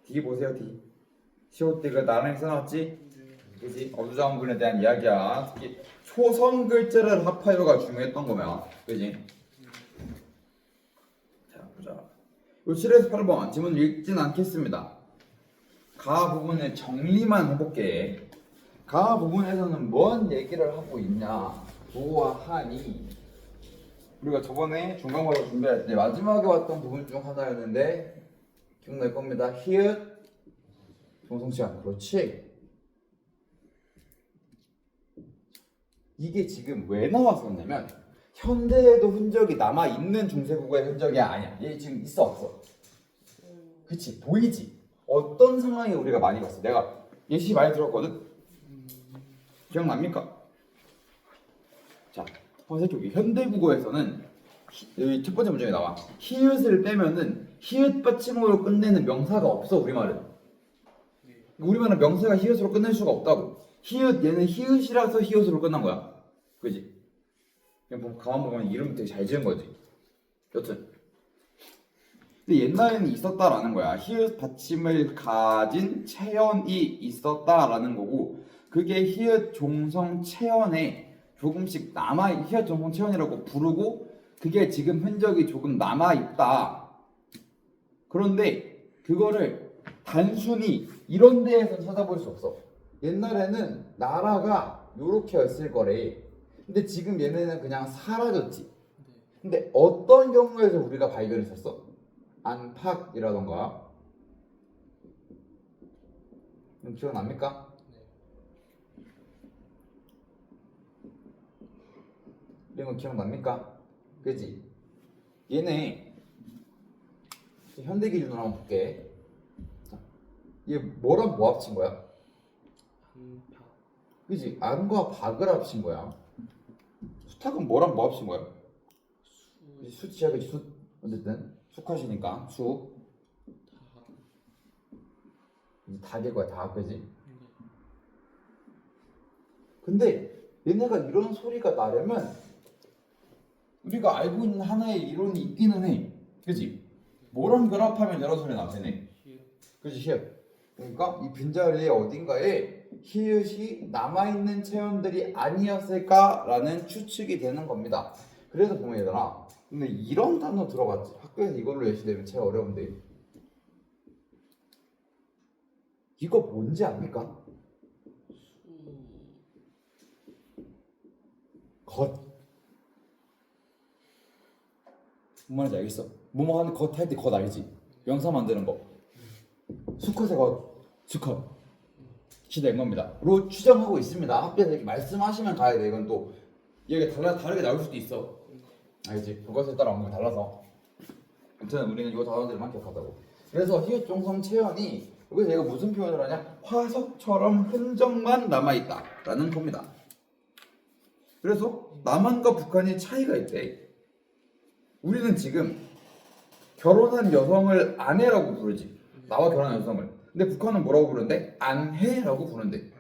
D 보세요 D. COT가 나란히 써놨지? 그지? 어두장분에 대한 이야기야. 특히 초성 글자를 합하여가 중요했던 거면, 그지? 자 보자. 요 7에서 8번 지문 읽진 않겠습니다. 가 부분을 정리만 해볼게. 가 부분에서는 뭔 얘기를 하고 있냐? 보아하니 우리가 저번에 중간고사 준비할 때 마지막에 왔던 부분 중 하나였는데 기억날 겁니다. 히읗 종성치안. 그렇지. 이게 지금 왜 나왔었냐면 현대에도 흔적이 남아있는 중세국어의 흔적이 아니야. 얘 지금 있어 없어? 그치 보이지? 어떤 상황에 우리가 많이 봤어? 내가 예시 많이 들었거든? 기억납니까? 자, 선생님 현대국어에서는 여기 첫 번째 문장에 나와 히읗을 빼면은 히읗 받침으로 끝내는 명사가 없어. 우리말은 명사가 히읗으로 끝낼 수가 없다고. 히읗 얘는 히읗이라서 히읗으로 끝난 거야. 그지? 그냥 가만 보면 이름 되게 잘 지은 거지. 여튼 근데 옛날에는 있었다라는 거야. 히읗 받침을 가진 체언이 있었다라는 거고 그게 히읗 종성 체언에 조금씩 히읗 종성 체언이라고 부르고 그게 지금 흔적이 조금 남아있다. 그런데 그거를 단순히 이런 데에서 찾아볼 수 없어. 옛날에는 나라가 요렇게였을 거래. 근데 지금 얘네는 그냥 사라졌지. 근데 어떤 경우에서 우리가 발견했었어? 안팎이라던가. 기억납니까? 이런 거 기억납니까? 그지? 얘네 현대 기준으로 한번 볼게. 얘 뭐랑 뭐 합친 거야? 그지? 안과 박을 합친 거야. 수탉은 뭐랑 뭐 합친 거야? 수치야 그지? 어쨌든 숙하시니까 수. 닭일 거야 닭. 그지? 근데 얘네가 이런 소리가 나려면 우리가 알고 있는 하나의 이론이 있기는 해. 그지? 뭐랑 결합하면 이런 소리 나잖아. 그지? 히읗. 그러니까 이 빈자리에 어딘가에 히읗이 남아있는 체온들이 아니었을까라는 추측이 되는 겁니다. 그래서 보면 얘들아 근데 이런 단어 들어봤지? 학교에서 이걸로 예시 내면 제일 어려운데 이거 뭔지 압니까? 겉. 뭔 말인지 알겠어? 뭐뭐 하는 겉 할 때 겉 알지? 명사 만드는 거. 수컷의 것, 수컷 시된 겁니다. 로 추정하고 있습니다. 학교에서 이렇게 말씀하시면 가야 돼. 이건 또 얘가 다르게 나올 수도 있어. 알지? 그것에 따라 언급이 달라서. 아무튼 우리는 이 단어들만 기억하자고. 그래서 히읗 종성 체언이 여기서 얘가 무슨 표현을 하냐? 화석처럼 흔적만 남아있다라는 겁니다. 그래서 남한과 북한이 차이가 있대. 우리는 지금 결혼한 여성을 아내라고 부르지. 나와 결혼한 여성을. 근데 북한은 뭐라고 부르는데? 안해라고 부르는데.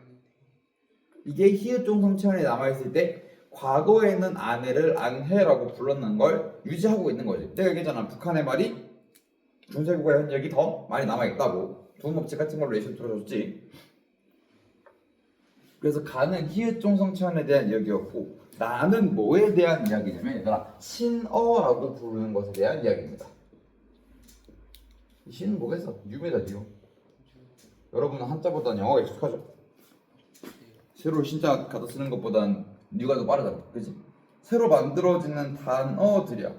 이게 히읗 종성 체언이 남아있을 때 과거에는 아내를 안해라고 불렀는 걸 유지하고 있는 거지. 내가 얘기했잖아. 북한의 말이 중세국어의 흔적이 더 많이 남아있다고. 두음법칙 같은 걸로 예시를 들어줬지. 그래서 가는 히읗 종성 체언에 대한 이야기였고 나는 뭐에 대한 이야기냐면 얘들아 신어라고 부르는 것에 대한 이야기입니다. 신은 뭐겠어? 뉴입니다. 뉴. 여러분은 한자보다는 영어가 익숙하죠? 새로 신자 갖다 쓰는 것보단 뉴가 더 빠르다. 그지? 새로 만들어지는 단어들이야.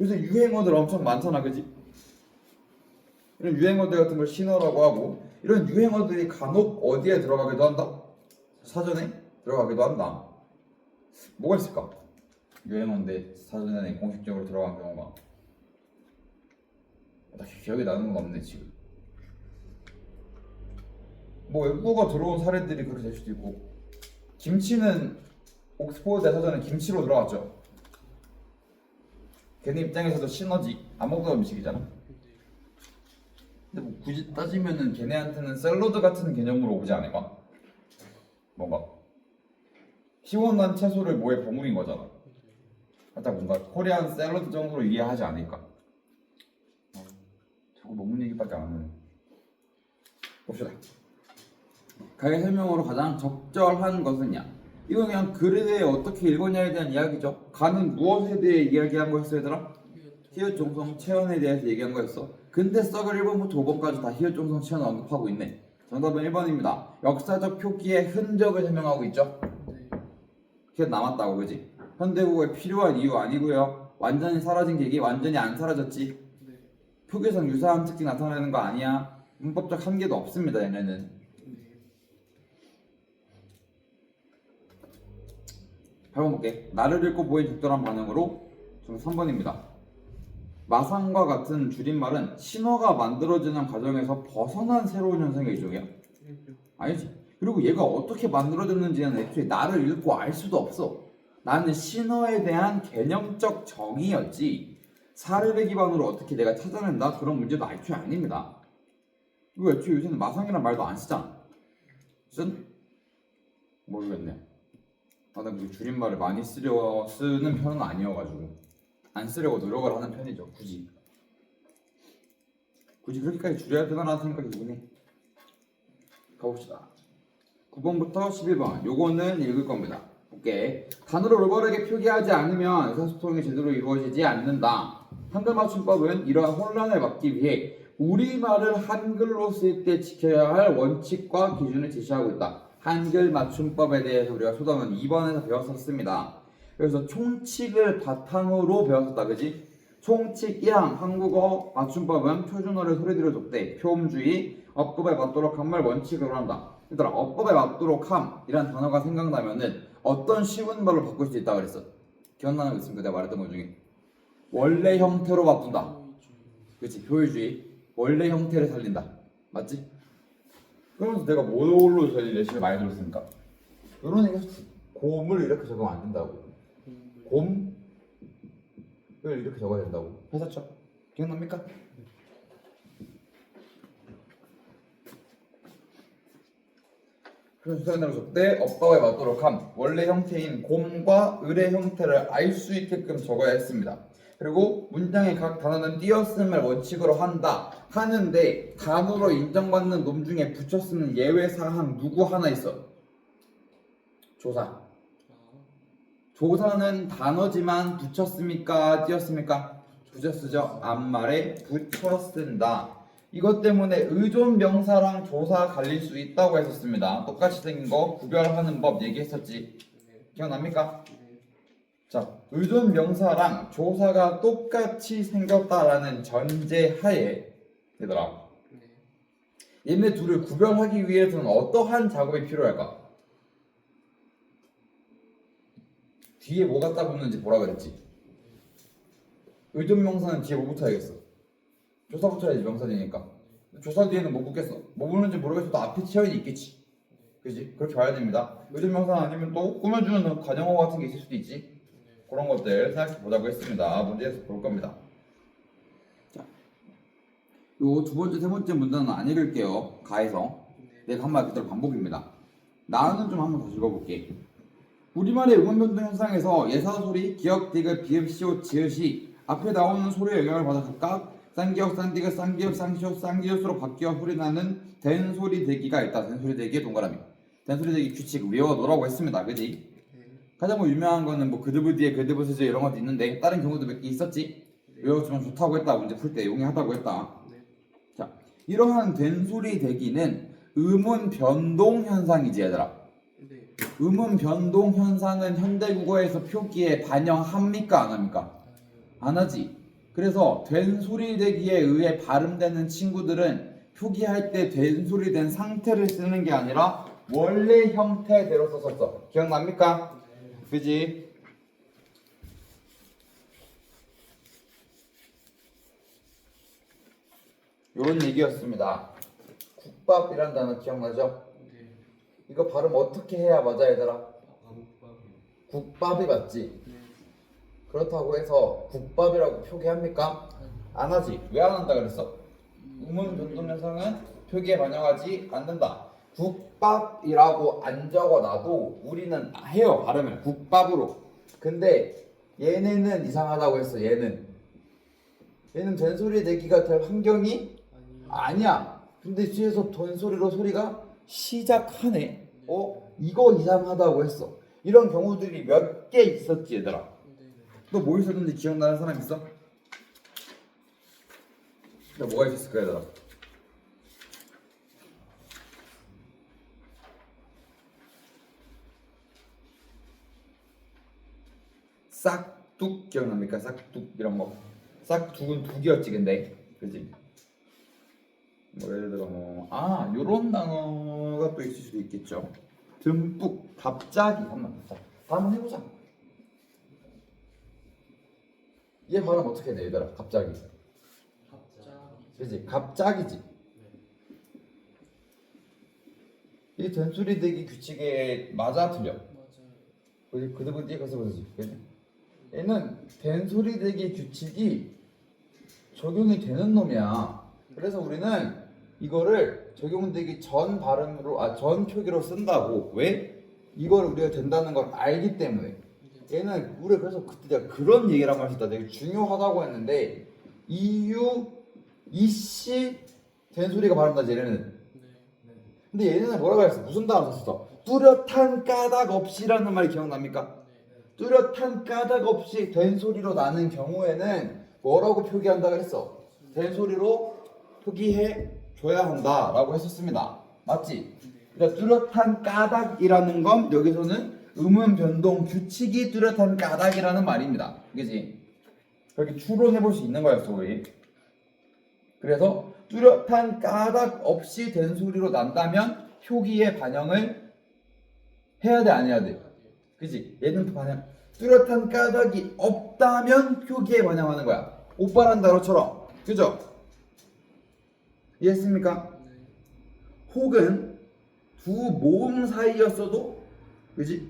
요새 유행어들 엄청 많잖아. 그지? 이런 유행어들 같은 걸 신어라고 하고 이런 유행어들이 간혹 어디에 들어가기도 한다? 사전에 들어가기도 한다. 뭐가 있을까? 유행어인데 사전에 공식적으로 들어간 경우가 나 기억이 나는 건 없네 지금. 뭐 외국어가 들어온 사례들이 그렇게 될 수도 있고 김치는 옥스포드 사전에 김치로 들어갔죠. 걔네 입장에서도 신어지 안 먹던 음식이잖아. 근데 뭐 굳이 따지면은 걔네한테는 샐러드 같은 개념으로 오지 않을까? 뭔가 시원한 채소를 뭐에 버무린 거잖아. 살짝 뭔가 코리안 샐러드 정도로 이해하지 않을까? 저거 논문 얘기밖에 안 하네. 봅시다. 가의 설명으로 가장 적절한 것은냐? 이건 그냥 글에 어떻게 읽었냐에 대한 이야기죠. 가는 무엇에 대해 이야기한 거였어 얘들아? 히읗 종성 체언에 대해서 얘기한 거였어. 근데 썩을 1번부터 5번까지 다 히읗 종성 체언을 언급하고 있네. 정답은 1번입니다. 역사적 표기의 흔적을 설명하고 있죠. 히읗 남았다고 그지? 현대국어에 필요한 이유 아니고요. 완전히 사라진 계기 완전히 안 사라졌지. 표기상 유사한 특징 나타내는 거 아니야. 문법적 한계도 없습니다 얘네는. 8번 볼게. 나를 읽고 보인 적절한 반응으로. 저는 3번입니다. 마상과 같은 줄임말은 신어가 만들어지는 과정에서 벗어난 새로운 현상의 일종이야? 아니지. 그리고 얘가 어떻게 만들어졌는지는 애초에 나를 읽고 알 수도 없어. 나는 신어에 대한 개념적 정의였지 사례를 기반으로 어떻게 내가 찾아낸다? 그런 문제도 애초에 아닙니다. 이거 애초에 요새는 마상이란 말도 안 쓰잖아. 모르겠네. 나는 그 줄임말을 많이 쓰는 편은 아니어가지고 안 쓰려고 노력을 하는 편이죠. 굳이 그렇게까지 줄여야 되나라는 생각이 들긴 해. 가봅시다. 9번부터 11번 요거는 읽을 겁니다. 볼게. 단어를 올바르게 표기하지 않으면 의사소통이 제대로 이루어지지 않는다. 한글 맞춤법은 이러한 혼란을 막기 위해 우리말을 한글로 쓸 때 지켜야 할 원칙과 기준을 제시하고 있다. 한글 맞춤법에 대해서 우리가 초등학교 2번에서 배웠었습니다. 그래서 총칙을 바탕으로 배웠었다, 그지? 총칙 1항 한국어 맞춤법은 표준어를 소리들을 족대 표음주의 어법에 맞도록 한 말 원칙으로 한다. 얘들아, 어법에 맞도록 함이란 단어가 생각나면은 어떤 쉬운 말로 바꿀 수 있다 그랬어. 기억나는 거 있습니까? 내가 말했던 것 중에 원래 형태로 바꾼다. 그렇지, 효율주의. 원래 형태를 살린다. 맞지? 그러면서 내가 뭘로 제일 예시를 많이 들었습니까? 이런 얘기 했었지. 곰을 이렇게 적으면 안 된다고. 곰을 이렇게 적어야 된다고 했었죠? 기억납니까? 그래서 수상대로 적대 어법에 맞도록 함 원래 형태인 곰과 을의 형태를 알 수 있게끔 적어야 했습니다. 그리고 문장의 각 단어는 띄어쓰임을 원칙으로 한다 하는데 단어로 인정받는 놈 중에 붙여 쓰는 예외 사항 누구 하나 있어? 조사. 조사는 단어지만 붙여 씁니까? 띄어 씁니까? 붙여 쓰죠. 앞말에 붙여 쓴다. 이것 때문에 의존 명사랑 조사 갈릴 수 있다고 했었습니다. 똑같이 생긴 거 구별하는 법 얘기했었지. 기억납니까? 자, 의존 명사랑 조사가 똑같이 생겼다라는 전제하에 얘들아, 얘네 둘을 구별하기 위해서는 어떠한 작업이 필요할까? 뒤에 뭐 갖다 붙는지 뭐라 그랬지? 의존 명사는 뒤에 뭐 붙어야겠어? 조사 붙여야지, 명사되니까. 조사 뒤에는 뭐 붙겠어? 뭐 붙는지 모르겠어도 앞에 치어이 있겠지. 그지? 그렇게 봐야 됩니다. 의존 명사 아니면 또 꾸며주는 관용어 같은 게 있을 수도 있지. 그런 것들 생각해 보자고 했습니다. 문제에서 볼 겁니다. 자, 요 두 번째, 세 번째 문제는 안 읽을게요. 가에서. 내가 한 말 그대로 반복입니다. 나는 좀 한번 더 읽어볼게. 우리말의 음원 변동 현상에서 예사 소리, 기역, 디귿, 비읍, 시옷, 지읒이 앞에 나오는 소리의 영향을 받아 각각 쌍기역, 쌍디귿, 쌍기역, 쌍시옷, 쌍기읒으로 바뀌어 소리나는 된소리 대기가 있다. 된소리 대기의 동그라미. 된소리 대기 규칙 외워놓으라고 했습니다. 그지? 가장 유명한 거는 뭐 그드브디에 그드브스즈 이런 것도 있는데 다른 경우도 몇 개 있었지. 외워주면 좋다고 했다. 문제 풀 때 용이하다고 했다. 자, 이러한 된소리 대기는 음운 변동 현상이지 얘들아. 음운 변동 현상은 현대국어에서 표기에 반영합니까? 안 합니까? 안 하지. 그래서 된소리 대기에 의해 발음되는 친구들은 표기할 때 된소리 된 상태를 쓰는 게 아니라 원래 형태대로 썼었어. 기억납니까? 그지? 요런 얘기였습니다. 국밥이란 단어 기억나죠? 이거 발음 어떻게 해야 맞아 얘들아? 국밥이 맞지? 그렇다고 해서 국밥이라고 표기합니까? 안 하지. 왜 안 한다 그랬어? 음운 변동 현상은 표기에 반영하지 않는다. 국밥이라고 안 적어놔도 우리는 해요. 발음을 국밥으로. 근데 얘네는 이상하다고 했어. 얘는 된소리 내기가 될 환경이 아니야. 근데 뒤에서 된소리로 소리가 시작하네. 이거 이상하다고 했어. 이런 경우들이 몇 개 있었지 얘들아. 네. 또 뭐 있었는지 기억나는 사람 있어? 또 뭐가 있었을까 얘들아? 싹둑 기억납니까? 싹둑 이런 거. 싹둑은 둑이었지 근데, 그지? 뭐 예를 들어 요런 단어가 또 있을 수도 있겠죠. 듬뿍, 갑자기 한번 해보자. 얘 발음 어떻게 해야 돼 얘들아? 갑자기. 그지? 갑자기지. 이 된소리 대기 규칙에 맞아 틀려. 맞아요. 그지? 그드부디 그지? 그지? 얘는 된소리 대기 규칙이 적용이 되는 놈이야. 그래서 우리는 이거를 적용되기 전 발음으로 전 표기로 쓴다고. 왜? 이걸 우리가 된다는 걸 알기 때문에. 얘는 우리 그래서 그때 내가 그런 얘기를 한번 했다. 되게 중요하다고 했는데 이씨 된소리가 발음나지 얘네는. 네. 근데 얘네는 뭐라고 했어? 무슨 단어 썼어? 뚜렷한 까닭 없이라는 말이 기억납니까? 뚜렷한 까닭 없이 된소리로 나는 경우에는 뭐라고 표기한다 그랬어? 된소리로 표기해 줘야 한다라고 했었습니다. 맞지? 그러니까 뚜렷한 까닭이라는 건 여기서는 음운 변동 규칙이 뚜렷한 까닭이라는 말입니다. 그지? 그렇게 추론해 볼 수 있는 거였어 우리. 그래서 뚜렷한 까닭 없이 된소리로 난다면 표기에 반영을 해야 돼 안 해야 돼? 그지? 얘는 반영. 뚜렷한 까닭이 없다면 표기에 반영하는 거야. 오빠란 단어처럼. 그죠? 이해했습니까? 혹은 두 모음 사이였어도, 그지?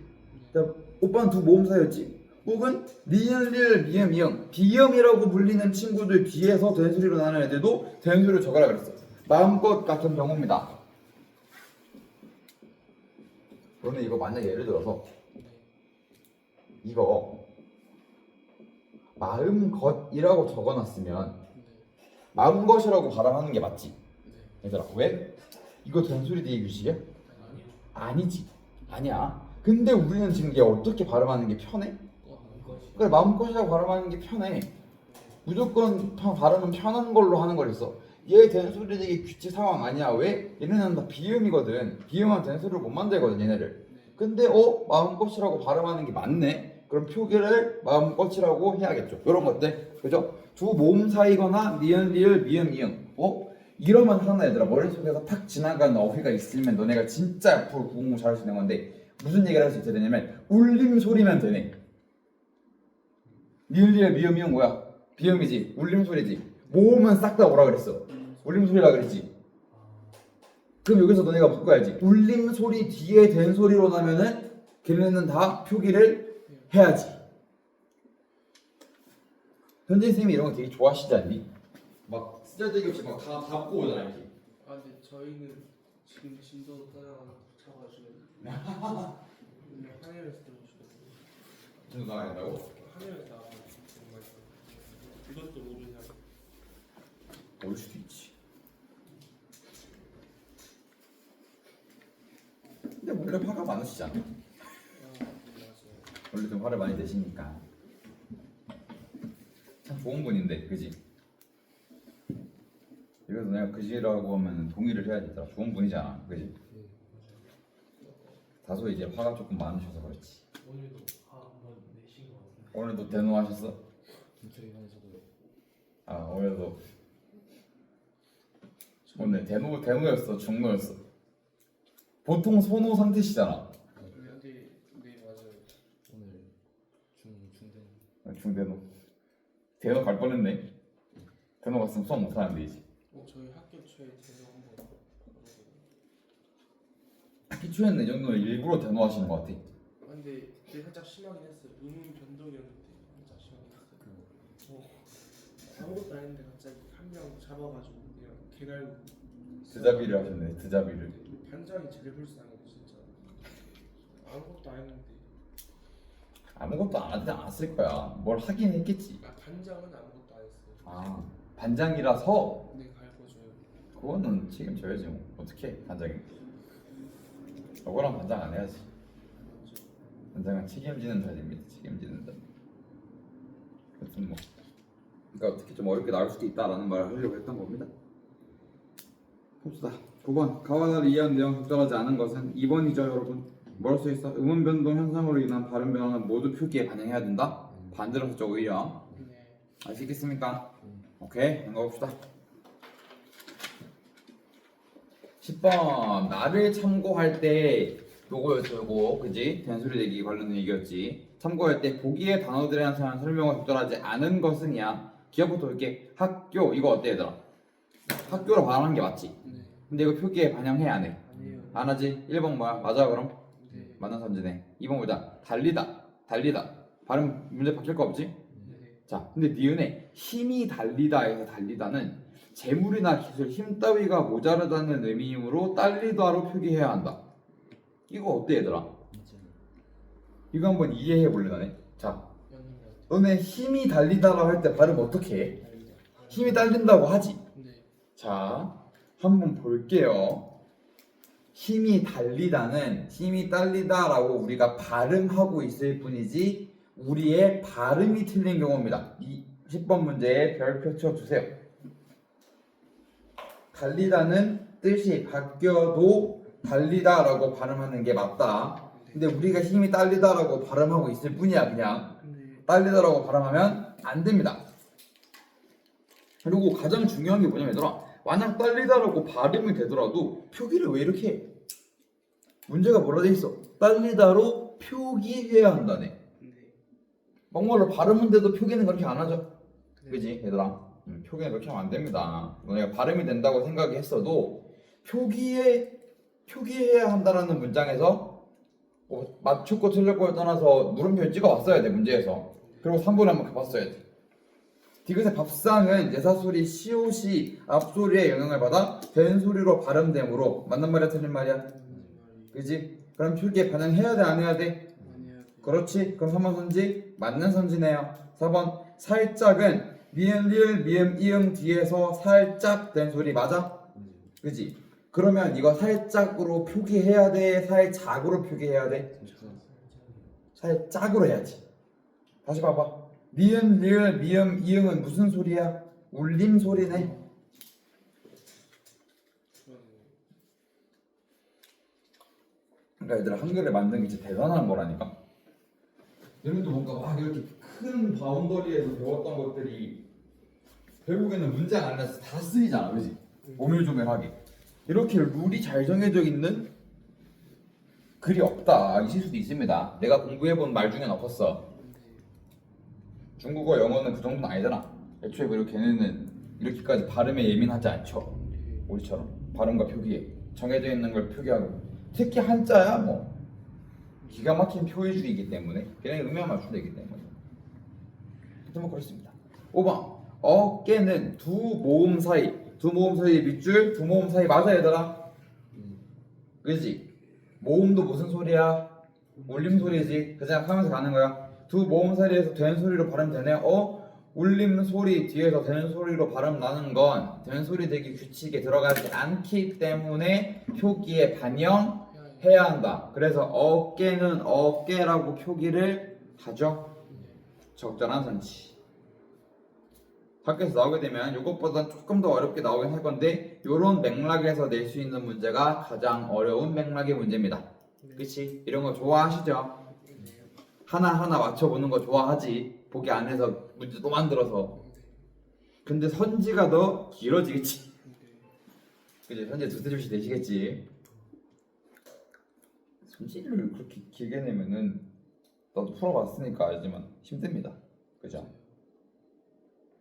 오빠는 두 모음 사이였지? 혹은 니은, 리을, 미음, 미응, 비음이라고 불리는 친구들 뒤에서 된소리로 나는 애들도 된소리로 적어라 그랬어. 마음껏 같은 경우입니다. 그러면 이거 만약에 예를 들어서 이거 마음것이라고 적어놨으면 마음것이라고 발음하는 게 맞지? 얘들아 왜? 이거 된소리 대기 규칙이야? 아니지. 아니야. 근데 우리는 지금 얘 어떻게 발음하는 게 편해? 그래 마음것이라고 발음하는 게 편해. 무조건 발음은 편한 걸로 하는 거랬어. 얘 된소리 대기 규칙 상황 아니야. 왜? 얘네는 다 비음이거든. 비음은 된소리를 못 만들거든 얘네를. 근데 마음것이라고 발음하는 게 맞네. 그럼 표기를 마음것이라고 해야겠죠. 이런 것들. 그죠? 두 모음 사이거나 니은 리을 미음 미응. 이러면 하나 얘들아 머릿속에서 탁 지나가는 어휘가 있으면 너네가 진짜 앞으로 국어 잘할 수 있는 건데 무슨 얘기를 할 수 있게 되냐면 울림 소리면 되네. 니은 리을 미음 미응 뭐야? 비음이지. 울림 소리지. 모음은 싹 다 뭐라 그랬어? 울림 소리라 그랬지. 그럼 여기서 너네가 묶어야지. 울림 소리 뒤에 된 소리로 나면은 걔네는 다 표기를 해야지. 현진 선생님이 이런 거 되게 좋아하시지 않니? 막 쓰잘데기 없이 막 다 받고 오잖아 이렇게. 근데 저희는 지금 진도도 따라가는 붙여가지고 항해에서 들어오시거든요. 진도 나가야 된다고? 항해에서 나가면 정말 이것도 모르냐. 올 수도 있지. 근데 원래 화가 많으시잖아. 맞아요. 원래 좀 화를 많이 내시니까 참 좋은 분인데, 그지? 그래서 내가 그지라고 하면 동의를 해야 되더라. 좋은 분이잖아, 그지? 다소 이제 화가 조금 많으셔서 그렇지. 오늘도 한번 내신 것 같은데. 오늘도 대노하셨어? 저희반에서도 오늘도 오늘 대노였어, 중노였어. 보통 소노 상태시잖아. 네 맞아요. 오늘 중대 중대노. 대노 갈 뻔했네. 대노 갔으면 수업 못하는데 이제. 저희 학교 초에 대노 한번 받았거든요. 학기 초에는 이 정도는 일부러 대노하시는 것 같아. 근데 그게 살짝 심하긴 했어요. 음운 변동이었는데 살짝 심하긴 했어요. 아무것도 안 했는데 갑자기 한 명 잡아가지고 그냥 개갈고 드자비를 하셨네, 드자비를. 반장이 제일 불쌍해요 진짜. 아무것도 안 했는데. 아무것도 안 하지 않았을 거야. 뭘 하긴 했겠지. 반장은 아무것도 안 했어요. 반장이라서 네 갈궈줘요. 그거는 책임져야지 뭐. 어떻게 반장이? 저거랑 반장 안 해야지. 반장은 책임지는 자리입니다. 책임지는 자리. 하여튼 뭐 그러니까 어떻게 좀 어렵게 나올 수도 있다라는 말을 하려고 했던 겁니다. 봅시다. 9번 가와를 이해한 내용 적절하지 않은 것은 2번이죠 여러분. 뭐랄 수 있어? 음운 변동 현상으로 인한 발음 변화는 모두 표기에 반영해야 된다. 반대로 했죠 오히려. 네. 아시겠습니까? 오케이 넘어갑시다. 10번 나를 참고할 때 요거였어 요거 그지? 된소리 내기 관련된 얘기였지. 참고할 때 보기의 단어들에 나타난 설명을 적절하지 않은 것은이야. 기억부터 볼게. 학교 이거 어때 얘들아? 학교로 발음한 게 맞지? 네. 근데 이거 표기에 반영해 안 해? 아니에요. 안 하지? 1번 뭐야? 맞아 그럼? 네. 맞는 선지네. 2번 보자. 달리다 달리다 발음 문제 바뀔 거 없지? 네. 자 근데 니은에 힘이 달리다에서 달리다는 재물이나 기술 힘 따위가 모자르다는 의미이므로 딸리다로 표기해야 한다. 이거 어때 얘들아? 이거 한번 이해해 볼래 나네. 자 너네 힘이 달리다라고 할 때 발음 어떻게 해? 힘이 딸린다고 하지. 네. 자 한번 볼게요. 힘이 달리다는 힘이 딸리다라고 우리가 발음하고 있을 뿐이지 우리의 발음이 틀린 경우입니다. 이 10번 문제에 별표 쳐주세요. 달리다는 뜻이 바뀌어도 달리다라고 발음하는 게 맞다. 근데 우리가 힘이 딸리다라고 발음하고 있을 뿐이야. 그냥 네. 딸리다라고 발음하면 안 됩니다. 그리고 가장 중요한 게 뭐냐면 얘들아, 만약 딸리다라고 발음이 되더라도 표기를 왜 이렇게 해? 문제가 뭐라 돼 있어? 딸리다로 표기해야 한다네. 네. 막말로 발음인데도 표기는 그렇게 안 하죠. 네. 그지 얘들아? 표기는 그렇게 하면 안 됩니다. 너네가 발음이 된다고 생각했어도 표기해야 한다라는 문장에서 뭐 맞췄고 틀렸고를 떠나서 물음표를 찍어왔어야 돼 문제에서. 그리고 3번에 한번 가봤어야 돼. 디귿의 밥상은 예사소리 시옷이 앞소리의 영향을 받아 된소리로 발음되므로 맞는 말이야 틀린 말이야? 그지? 그럼 표기에 반영해야 돼 안 해야 돼? 아니에요. 그렇지. 그럼 3번 선지 맞는 선지네요. 4번 살짝은 미음 리을 미음 이응 뒤에서 살짝 된 소리 맞아? 그지? 그러면 이거 살짝으로 표기해야 돼? 살짝으로 표기해야 돼? 살짝으로 해야지. 다시 봐봐. 미음 리을 미음 이응은 무슨 소리야? 울림 소리네. 그러니까 얘들아 한글을 만든 게 진짜 대단한 거라니까. 여러분도 뭔가 막 이렇게 큰 바운더리에서 배웠던 것들이 결국에는 문장 안에서 다 쓰이잖아, 그지? 오밀조밀하게 이렇게 룰이 잘 정해져 있는 글이 없다 있을 수도 있습니다. 내가 공부해본 말 중엔 없었어. 중국어, 영어는 그 정도는 아니잖아. 애초에 그리고 걔네는 이렇게까지 발음에 예민하지 않죠. 우리처럼 발음과 표기에 정해져 있는 걸 표기하고 특히 한자야 뭐 기가 막힌 표의주의이기 때문에 걔네 의미만 맞추면 되기 때문에 뭐 그렇습니다. 5번 어깨는 두 모음 사이 밑줄 두 모음 사이 맞아 얘들아? 그지? 모음도 무슨 소리야? 울림 소리지. 그 생각하면서 가는 거야. 두 모음 사이에서 된 소리로 발음되네. 울림 소리 뒤에서 되는 소리로 발음 나는 건 된 소리 되기 규칙에 들어가지 않기 때문에 표기에 반영해야 한다. 그래서 어깨는 어깨라고 표기를 하죠. 적절한 선지. 학교에서 나오게 되면 이것보다 조금 더 어렵게 나오긴 할 건데 이런 맥락에서 낼 수 있는 문제가 가장 어려운 맥락의 문제입니다. 그치? 이런 거 좋아하시죠? 하나하나 맞춰보는 거 좋아하지. 보기 안에서 문제 또 만들어서. 근데 선지가 더 길어지겠지. 그치? 선지 두세 줄씩 내시겠지. 선지를 그렇게 길게 내면은 나도 풀어봤으니까 알지만 힘듭니다. 그죠?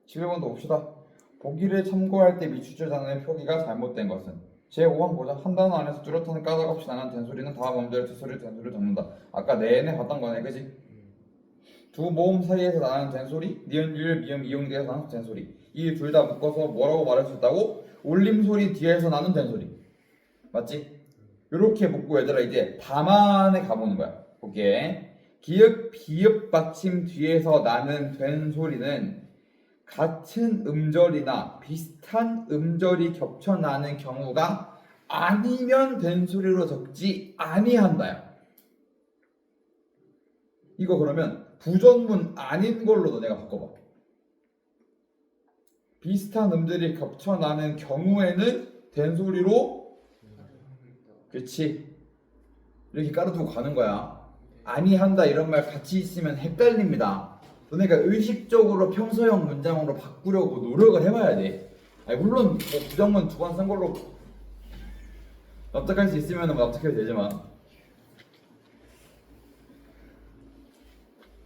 11번도 봅시다. 보기를 참고할 때 밑줄 단어의 표기가 잘못된 것은 제5항 보자. 한 단어 안에서 뚜렷한 까닭 없이 나는 된소리는 다음 음절 뒷소리 된소리를 적는다. 아까 내내 봤던 거네, 그지? 두 모음 사이에서 나는 된소리, 니은, 리을, 미음, 이응 뒤에서 나는 된소리. 이 둘 다 묶어서 뭐라고 말할 수 있다고? 울림 소리 뒤에서 나는 된소리. 맞지? 이렇게 묶고 얘들아 이제 다만에 가보는 거야. 볼게. 기읍, 비읍 받침 뒤에서 나는 된소리는 같은 음절이나 비슷한 음절이 겹쳐 나는 경우가 아니면 된소리로 적지 아니한다야. 이거 그러면 부전문 아닌 걸로 너네가 바꿔봐. 비슷한 음들이 겹쳐 나는 경우에는 된소리로, 그렇지, 이렇게 깔아두고 가는 거야. 아니한다 이런 말 같이 있으면 헷갈립니다. 너네가 의식적으로 평소형 문장으로 바꾸려고 노력을 해봐야 돼. 아니 물론 뭐 부정문 두 번 쓴 걸로 납득할 수 있으면 납득해도 되지만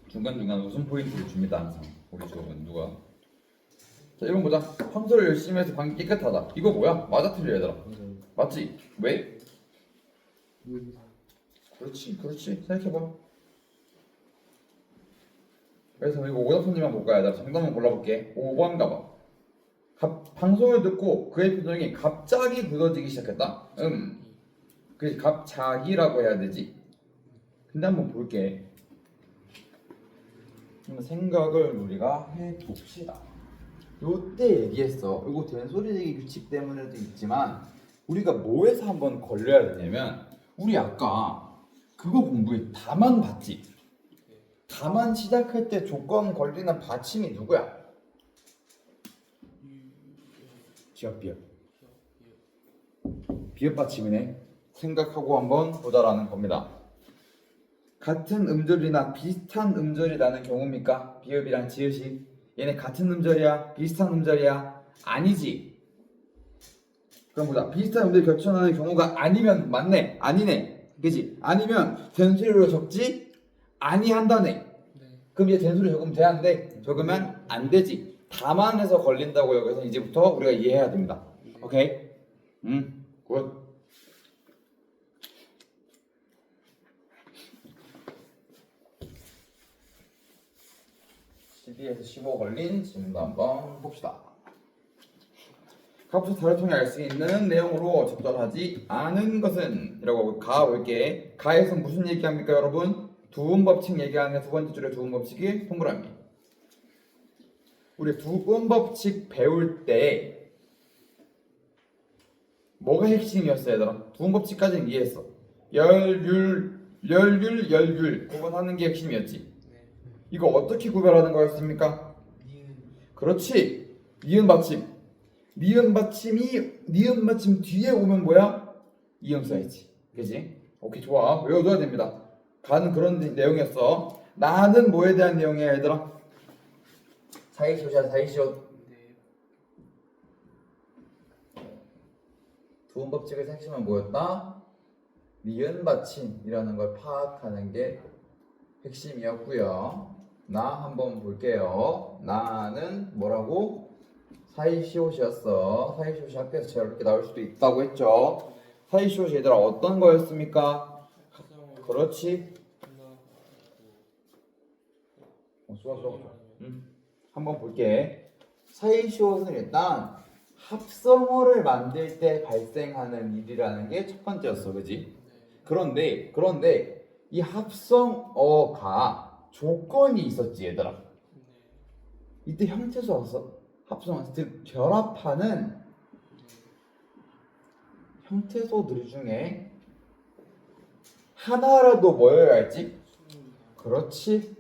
중간중간 웃음 포인트를 줍니다 항상. 우리 수업은 누가? 자 이건 보자. 평소를 열심히 해서 방이 깨끗하다. 이거 뭐야? 맞아 틀려 얘들아? 맞지? 왜? 그렇지 생각해봐. 그래서 이거 오답선님만 볼까 얘들아? 정답만 골라볼게. 5번 가봐. 방송을 듣고 그의 표정이 갑자기 굳어지기 시작했다. 그래서 갑자기라고 해야 되지. 근데 한번 볼게. 한번 생각을 우리가 해봅시다. 요때 얘기했어. 이거 된소리되기 규칙 때문에도 있지만 우리가 뭐에서 한번 걸려야 되냐면 우리 아까 그거 공부해. 다만 봤지. 다만 시작할 때 조건 걸리는 받침이 누구야? 기업 비읍. 비읍 받침이네. 생각하고 한번 보자라는 겁니다. 같은 음절이나 비슷한 음절이 나는 경우입니까? 비읍이랑 지읒이. 얘네 같은 음절이야? 비슷한 음절이야? 아니지. 그럼 보자. 비슷한 음절이 겹쳐나는 경우가 아니면 맞네. 아니네. 그지? 아니면 된소리로 적지 아니한다네. 네. 그럼 이제 된소리 적으면 돼? 안 돼? 적으면 안 되지. 다만해서 걸린다고 여기서 이제부터 우리가 이해해야 됩니다. 오케이? 굿. 12에서 15 걸린 질문도 한번 봅시다. 가부터 다를 통해 알 수 있는 내용으로 적절하지 않은 것은 이라고 가볼게. 가에서 무슨 얘기합니까 여러분? 두음법칙 얘기하는 두 번째 줄에 두음법칙이 동그라미. 우리 두음법칙 배울 때 뭐가 핵심이었어 얘들아? 두음법칙까지는 이해했어. 열율 구분하는 게 핵심이었지. 이거 어떻게 구별하는 거였습니까? 그렇지. 니은 받침. 니은 받침 뒤에 오면 뭐야? 이음 써야지. 그지? 오케이 좋아. 외워둬야 됩니다. 가는 그런 내용이었어. 나는 뭐에 대한 내용이야 얘들아? 사이시옷이야 사이시옷. 두음법칙의 핵심은 뭐였다? 니은 받침이라는 걸 파악하는 게 핵심이었고요. 나 한번 볼게요. 나는 뭐라고? 사이시옷이었어. 사이시옷이 학교에서 저렇게 나올 수도 있다고 했죠. 사이시옷이 얘들아 어떤 거였습니까? 그렇지. 좋아. 한번 볼게. 사이시옷은 일단 합성어를 만들 때 발생하는 일이라는 게 첫 번째였어, 그지? 그런데 이 합성어가 조건이 있었지, 얘들아. 이때 형태수 왔어. 합성어, 즉 결합하는 형태소들 중에 하나라도 뭐여야 할지? 그렇지.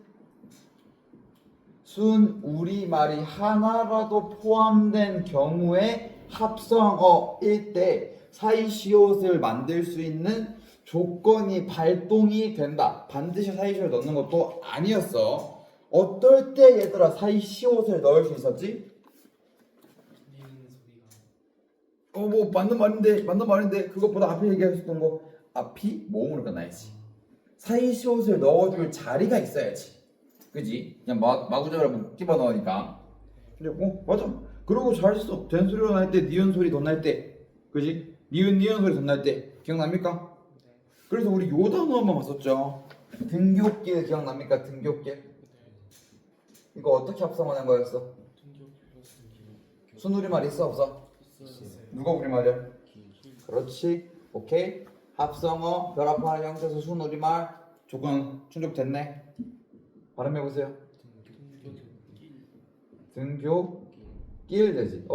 순 우리말이 하나라도 포함된 경우에 합성어일 때 사이시옷을 만들 수 있는 조건이 발동이 된다. 반드시 사이시옷을 넣는 것도 아니었어. 어떨 때 얘들아 사이시옷을 넣을 수 있었지? 뭐 맞는 말인데 그것보다 앞에 얘기하셨던 거 앞이 모음으로 끝나야지. 사이시옷을 넣어줄 자리가 있어야지. 그지? 그냥 마구잡이로 끼워 넣으니까. 그리고 맞아. 그러고 잘했어. 된소리로 날 때 니은 소리 더 날 때, 그지? 니은 소리 더 날 때 기억납니까? 그래서 우리 요 단어 한번 봤었죠. 등굣길 기억납니까? 등굣길. 이거 어떻게 합성하는 거였어? 순우리말 있어 없어? 누가 우리말이야? 그렇지. 오케이. 합성어 결합하는 형태에서 순우리말 조건 충족됐네. 발음해보세요. 등교길 되지.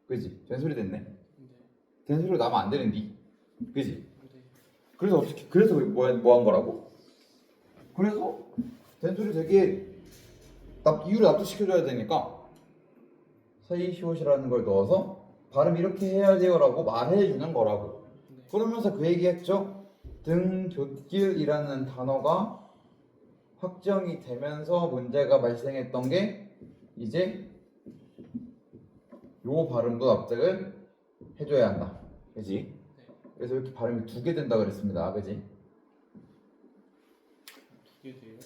그지? 된소리 됐네. 네. 된소리로 나면 안 되는디. 그지? 네. 그래서 어떻게? 그래서 뭐 한 거라고? 그래서 된소리 되게 이유를 납득시켜줘야 되니까 사이시옷이라는 걸 넣어서 발음 이렇게 해야 돼요라고 말해주는 거라고. 네. 그러면서 그 얘기했죠. 등굣길이라는 단어가 확정이 되면서 문제가 발생했던 게 이제 요 발음도 납득을 해줘야 한다. 그지? 그래서 이렇게 발음이 두 개 된다 그랬습니다. 그지? 두개 돼요?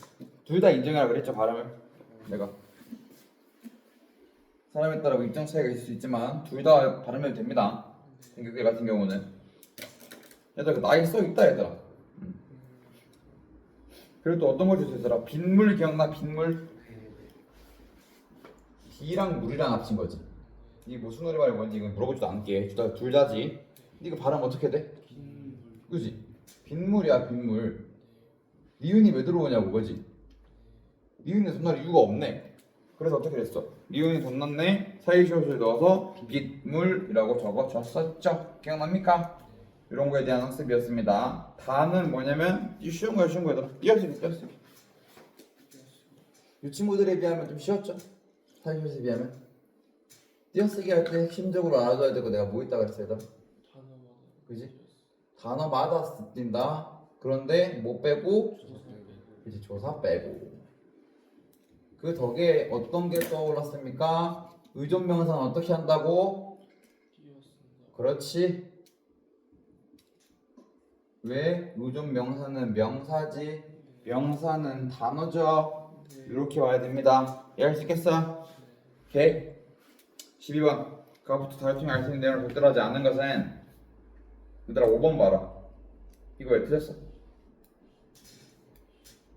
둘 다 인정하라 그랬죠, 발음을. 내가 사람에 따라 입장 차이가 있을 수 있지만 둘 다 발음해도 됩니다. 등굣길 같은 경우는 얘들아 그 나이 써 있다 얘들아. 그리고 또 어떤 걸 줄 수 있더라? 빗물 기억나? 빗물. 비랑 물이랑 합친 거지. 이게 무슨 노래말이 뭔지 이건 물어보지도 않게 둘 다지. 이거 발음 어떻게 돼? 빈물. 그지? 빗물이야 빗물. 니은이 왜 들어오냐고 그지? 니은에 돈 날 이유가 없네. 그래서 어떻게 됐어? 니은이 돈 났네. 사이시옷을 넣어서 빗물이라고 적어줬었죠. 기억납니까? 이런 거에 대한 학습이었습니다. 다는 뭐냐면 쉬운 거야 얘들아. 띄어쓰기. 이 친구들에 비하면 좀 쉬웠죠? 사이시옷에 비하면. 띄어쓰기 할 때 핵심적으로 알아둬야 되고 내가 뭐 있다 그랬어 얘들아? 단어마다. 그지? 단어마다 씁니다. 그런데 뭐 빼고? 이제 조사 빼고. 그 덕에 어떤 게 떠올랐습니까? 의존명사는 어떻게 한다고? 띄었습니다. 그렇지. 왜? 의존명사는 명사지. 명사는 단어죠. 네. 이렇게 와야 됩니다. 이해할 수 있겠어? 오케이. 12번. 그것부터 다이팅이 알 수 있는 내용을 적절하지 않은 것은 얘들아 5번 봐라. 이거 왜 틀렸어?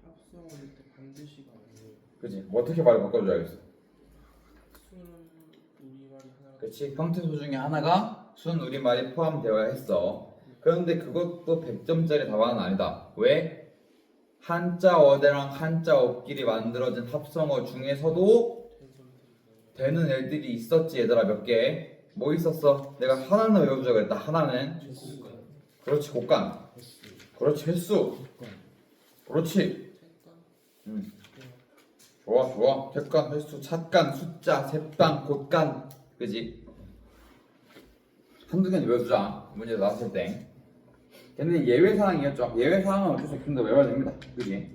합성을 때 반드시가 아니에요. 그치? 뭐 어떻게 말을 바꿔줘야겠어? 순 우리말이 하나. 그치? 형태소 중에 하나가 순 우리말이 포함되어야 했어. 그런데 그것도 100점짜리 답안은 아니다. 왜? 한자 어대랑 한자 어끼리 만들어진 합성어 중에서도 되는 애들이 있었지 얘들아. 몇 개? 뭐 있었어? 내가 하나는 외워주자 그랬다. 하나는 그렇지 곡간. 그렇지 횟수. 그렇지. 좋아. 택간, 횟수, 찻간, 숫자, 셋간, 곳간. 그지? 한두 개는 외워주자. 문제 나왔을 때. 걔는 예외사항이었죠. 예외사항은 어쩔 수 없는데 외워야 됩니다. 그지?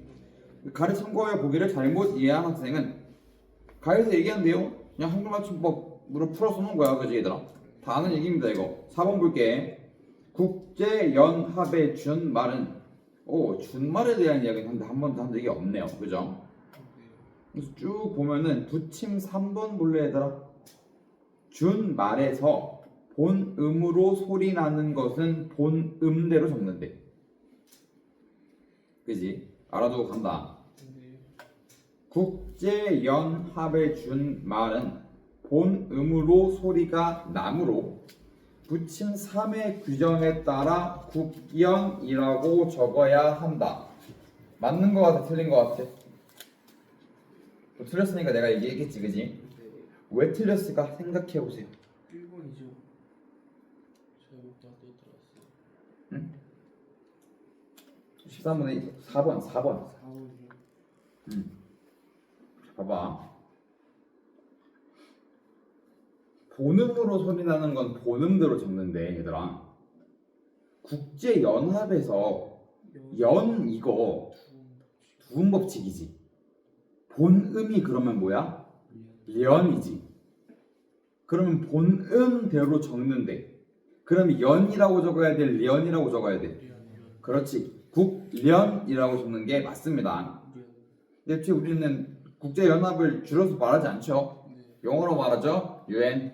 가리 참고해 보기를 잘못 이해한 학생은 가리에서 얘기한 내용 그냥 한글맞춤법으로 풀어서 놓은 거야. 그지 얘들아? 다 아는 얘기입니다 이거. 4번 볼게. 국제연합의 준말은 준말에 대한 이야기는 한데 한 번도 한 적이 없네요. 그죠? 그래서 쭉 보면은 부침 3번 볼래 얘들아. 준말에서 본음으로 소리 나는 것은 본음대로 적는데. 그지? 알아두고 간다. 국제연합의 준말은 본음으로 소리가 나므로 부침 3의 규정에 따라 국연이라고 적어야 한다. 맞는 거 같아? 틀린 거 같아? 틀렸으니까 내가 얘기했겠지. 그지? 왜 틀렸을까 생각해보세요. 1번이죠. 잘못 또 들었어요. 응? 13번에 4번 4번이요. 봐봐. 본음으로 소리 나는 건 본음대로 적는데 얘들아. 국제연합에서 연 이거 두음 법칙이지. 본음이 그러면 뭐야? 연이지. 그러면 본음대로 적는데 그럼 연이라고 적어야 돼? 련이라고 적어야 돼? 그렇지. 국련이라고 적는 게 맞습니다. 근데 우리는 국제연합을 줄여서 말하지 않죠. 영어로 말하죠. UN.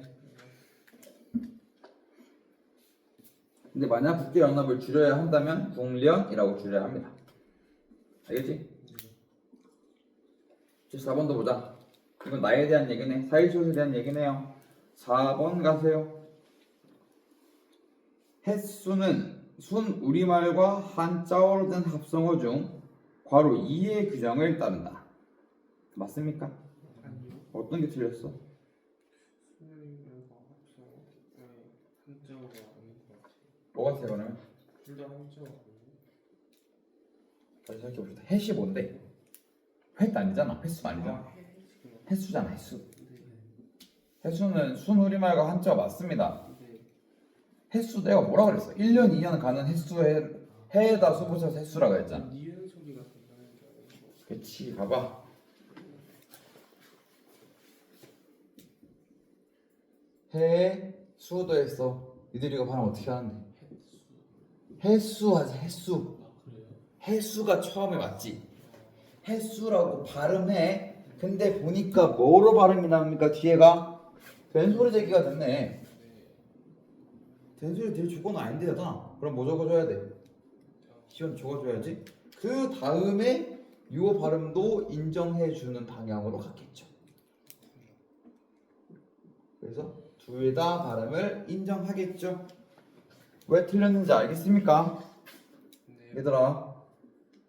근데 만약 국제연합을 줄여야 한다면 국련이라고 줄여야 합니다. 알겠지? 14번도 보자. 이건 나에 대한 얘기네. 사이시옷에 대한 얘기네요. 4번 가세요. 횟수는 순 우리말과 한자어로 된 합성어 중 괄호 2의 규정을 따른다. 맞습니까? 어떤 게 틀렸어? 수능이랑 합성 한자어가 아닌 것 같아. 뭐가 틀려 그러면? 둘 다 한자어가 다시 생각해봅시다. 햇이 뭔데? 횟도 아니잖아. 횟수 아니잖아. 지금 횟수잖아. 횟수. 네. 횟수는 순우리말과 한자 맞습니다. 네. 횟수 내가 뭐라 그랬어? 1년 2년 가는 횟수에 해에다 수 붙여서 횟수라고 했잖아. 니은 소리가 된다는 게 아닌 것 같아. 그치 봐봐. 해에 수도 했어. 니들이 이거 발음 어떻게 하는데? 횟수 하지 횟수. 아 그래요? 횟수가 처음에 맞지. 횟수라고 발음해. 근데 보니까 뭐로 발음이 나옵니까? 뒤에가 된소리 제기가 됐네. 된소리 뒤에 주어는 아닌데 잖아. 그럼 뭐 적어줘야 돼? 시원 적어줘야지. 그 다음에 유어 발음도 인정해주는 방향으로 갔겠죠. 그래서 둘 다 발음을 인정하겠죠. 왜 틀렸는지 알겠습니까? 네. 얘들아,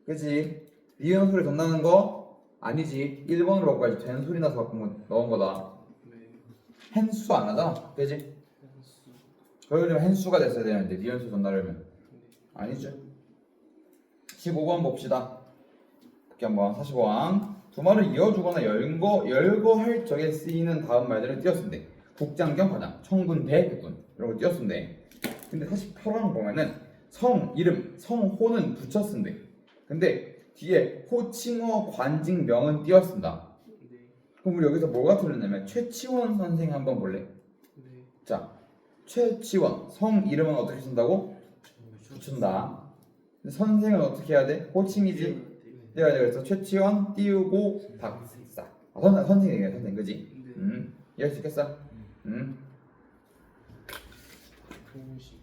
그지? 니은 소리 덧 나는 거 아니지. 1번으로 바꿔야지. 된 소리 나서 넣은 거다. 네. 헨수 안 하잖아, 그지? 수. 그러려면 헨수가 됐어야 되는데 니은 소리 덧 나려면 네. 아니죠. 15번 봅시다. 볼게 한번. 45항. 두 말을 이어주거나 열거 할 적에 쓰이는 다음 말들을 띄었는데 국장경, 과장, 청군, 대, 백군 이런 거 띄었는데 근데 48항 보면은 성, 이름, 성호는 붙였는데 근데 뒤에 호칭어, 관직, 명은 띄었습니다. 네. 그럼 우리 여기서 뭐가 틀렸냐면 최치원 선생 한번 볼래? 네. 자, 최치원 성, 이름은 어떻게 쓴다고? 붙인다. 근데 선생은 어떻게 해야 돼? 호칭이지? 내가 그래서 최치원 띄우고 박사. 선생이네 선생 그지? 네. 이해할 수 있겠어? 동시.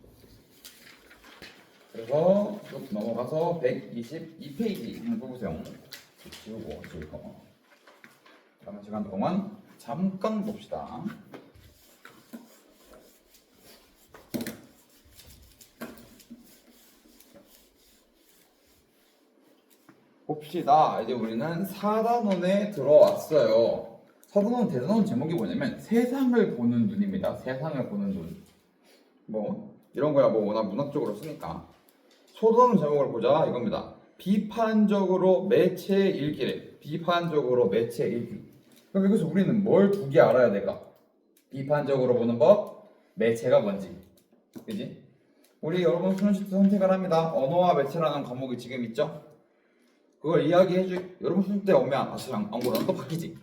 그래서 쭉 넘어가서 122페이지 한번 보세요. 지우고 지울 거. 남은 시간 동안 잠깐 봅시다. 봅시다. 이제 우리는 4단원에 들어왔어요. 4단원 대단원 제목이 뭐냐면 세상을 보는 눈입니다. 세상을 보는 눈. 뭐 이런 거야 뭐 워낙 문학적으로 쓰니까. 소단원 제목을 보자 이겁니다. 비판적으로 매체 읽기래. 비판적으로 매체 읽기. 그럼 여기서 우리는 뭘 두 개 알아야 될까? 비판적으로 보는 법, 매체가 뭔지. 그지? 우리 여러분 수능시트 선택을 합니다. 언어와 매체라는 과목이 지금 있죠? 그걸 이야기해줄 여러분 수능 때 언매 안 보면 또 바뀌지.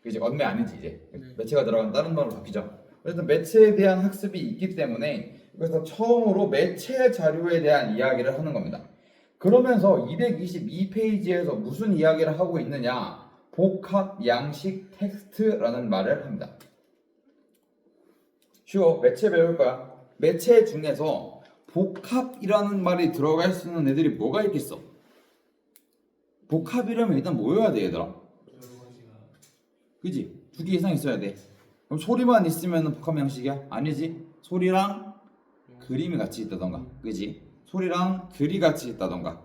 그지? 언매 아니지 이제 매체가 들어간 다른 말로 바뀌죠. 그래서 매체에 대한 학습이 있기 때문에 그래서 처음으로 매체 자료에 대한 이야기를 하는 겁니다. 그러면서 222페이지에서 무슨 이야기를 하고 있느냐? 복합 양식 텍스트라는 말을 합니다. 쉬워. 매체 배울 거야. 매체 중에서 복합이라는 말이 들어갈 수 있는 애들이 뭐가 있겠어? 복합이라면 일단 모여야 돼 얘들아. 여러 가지가 그지? 두 개 이상 있어야 돼. 그럼 소리만 있으면 복합 양식이야? 아니지. 소리랑 그림이 같이 있다던가. 그지? 소리랑 글이 같이 있다던가.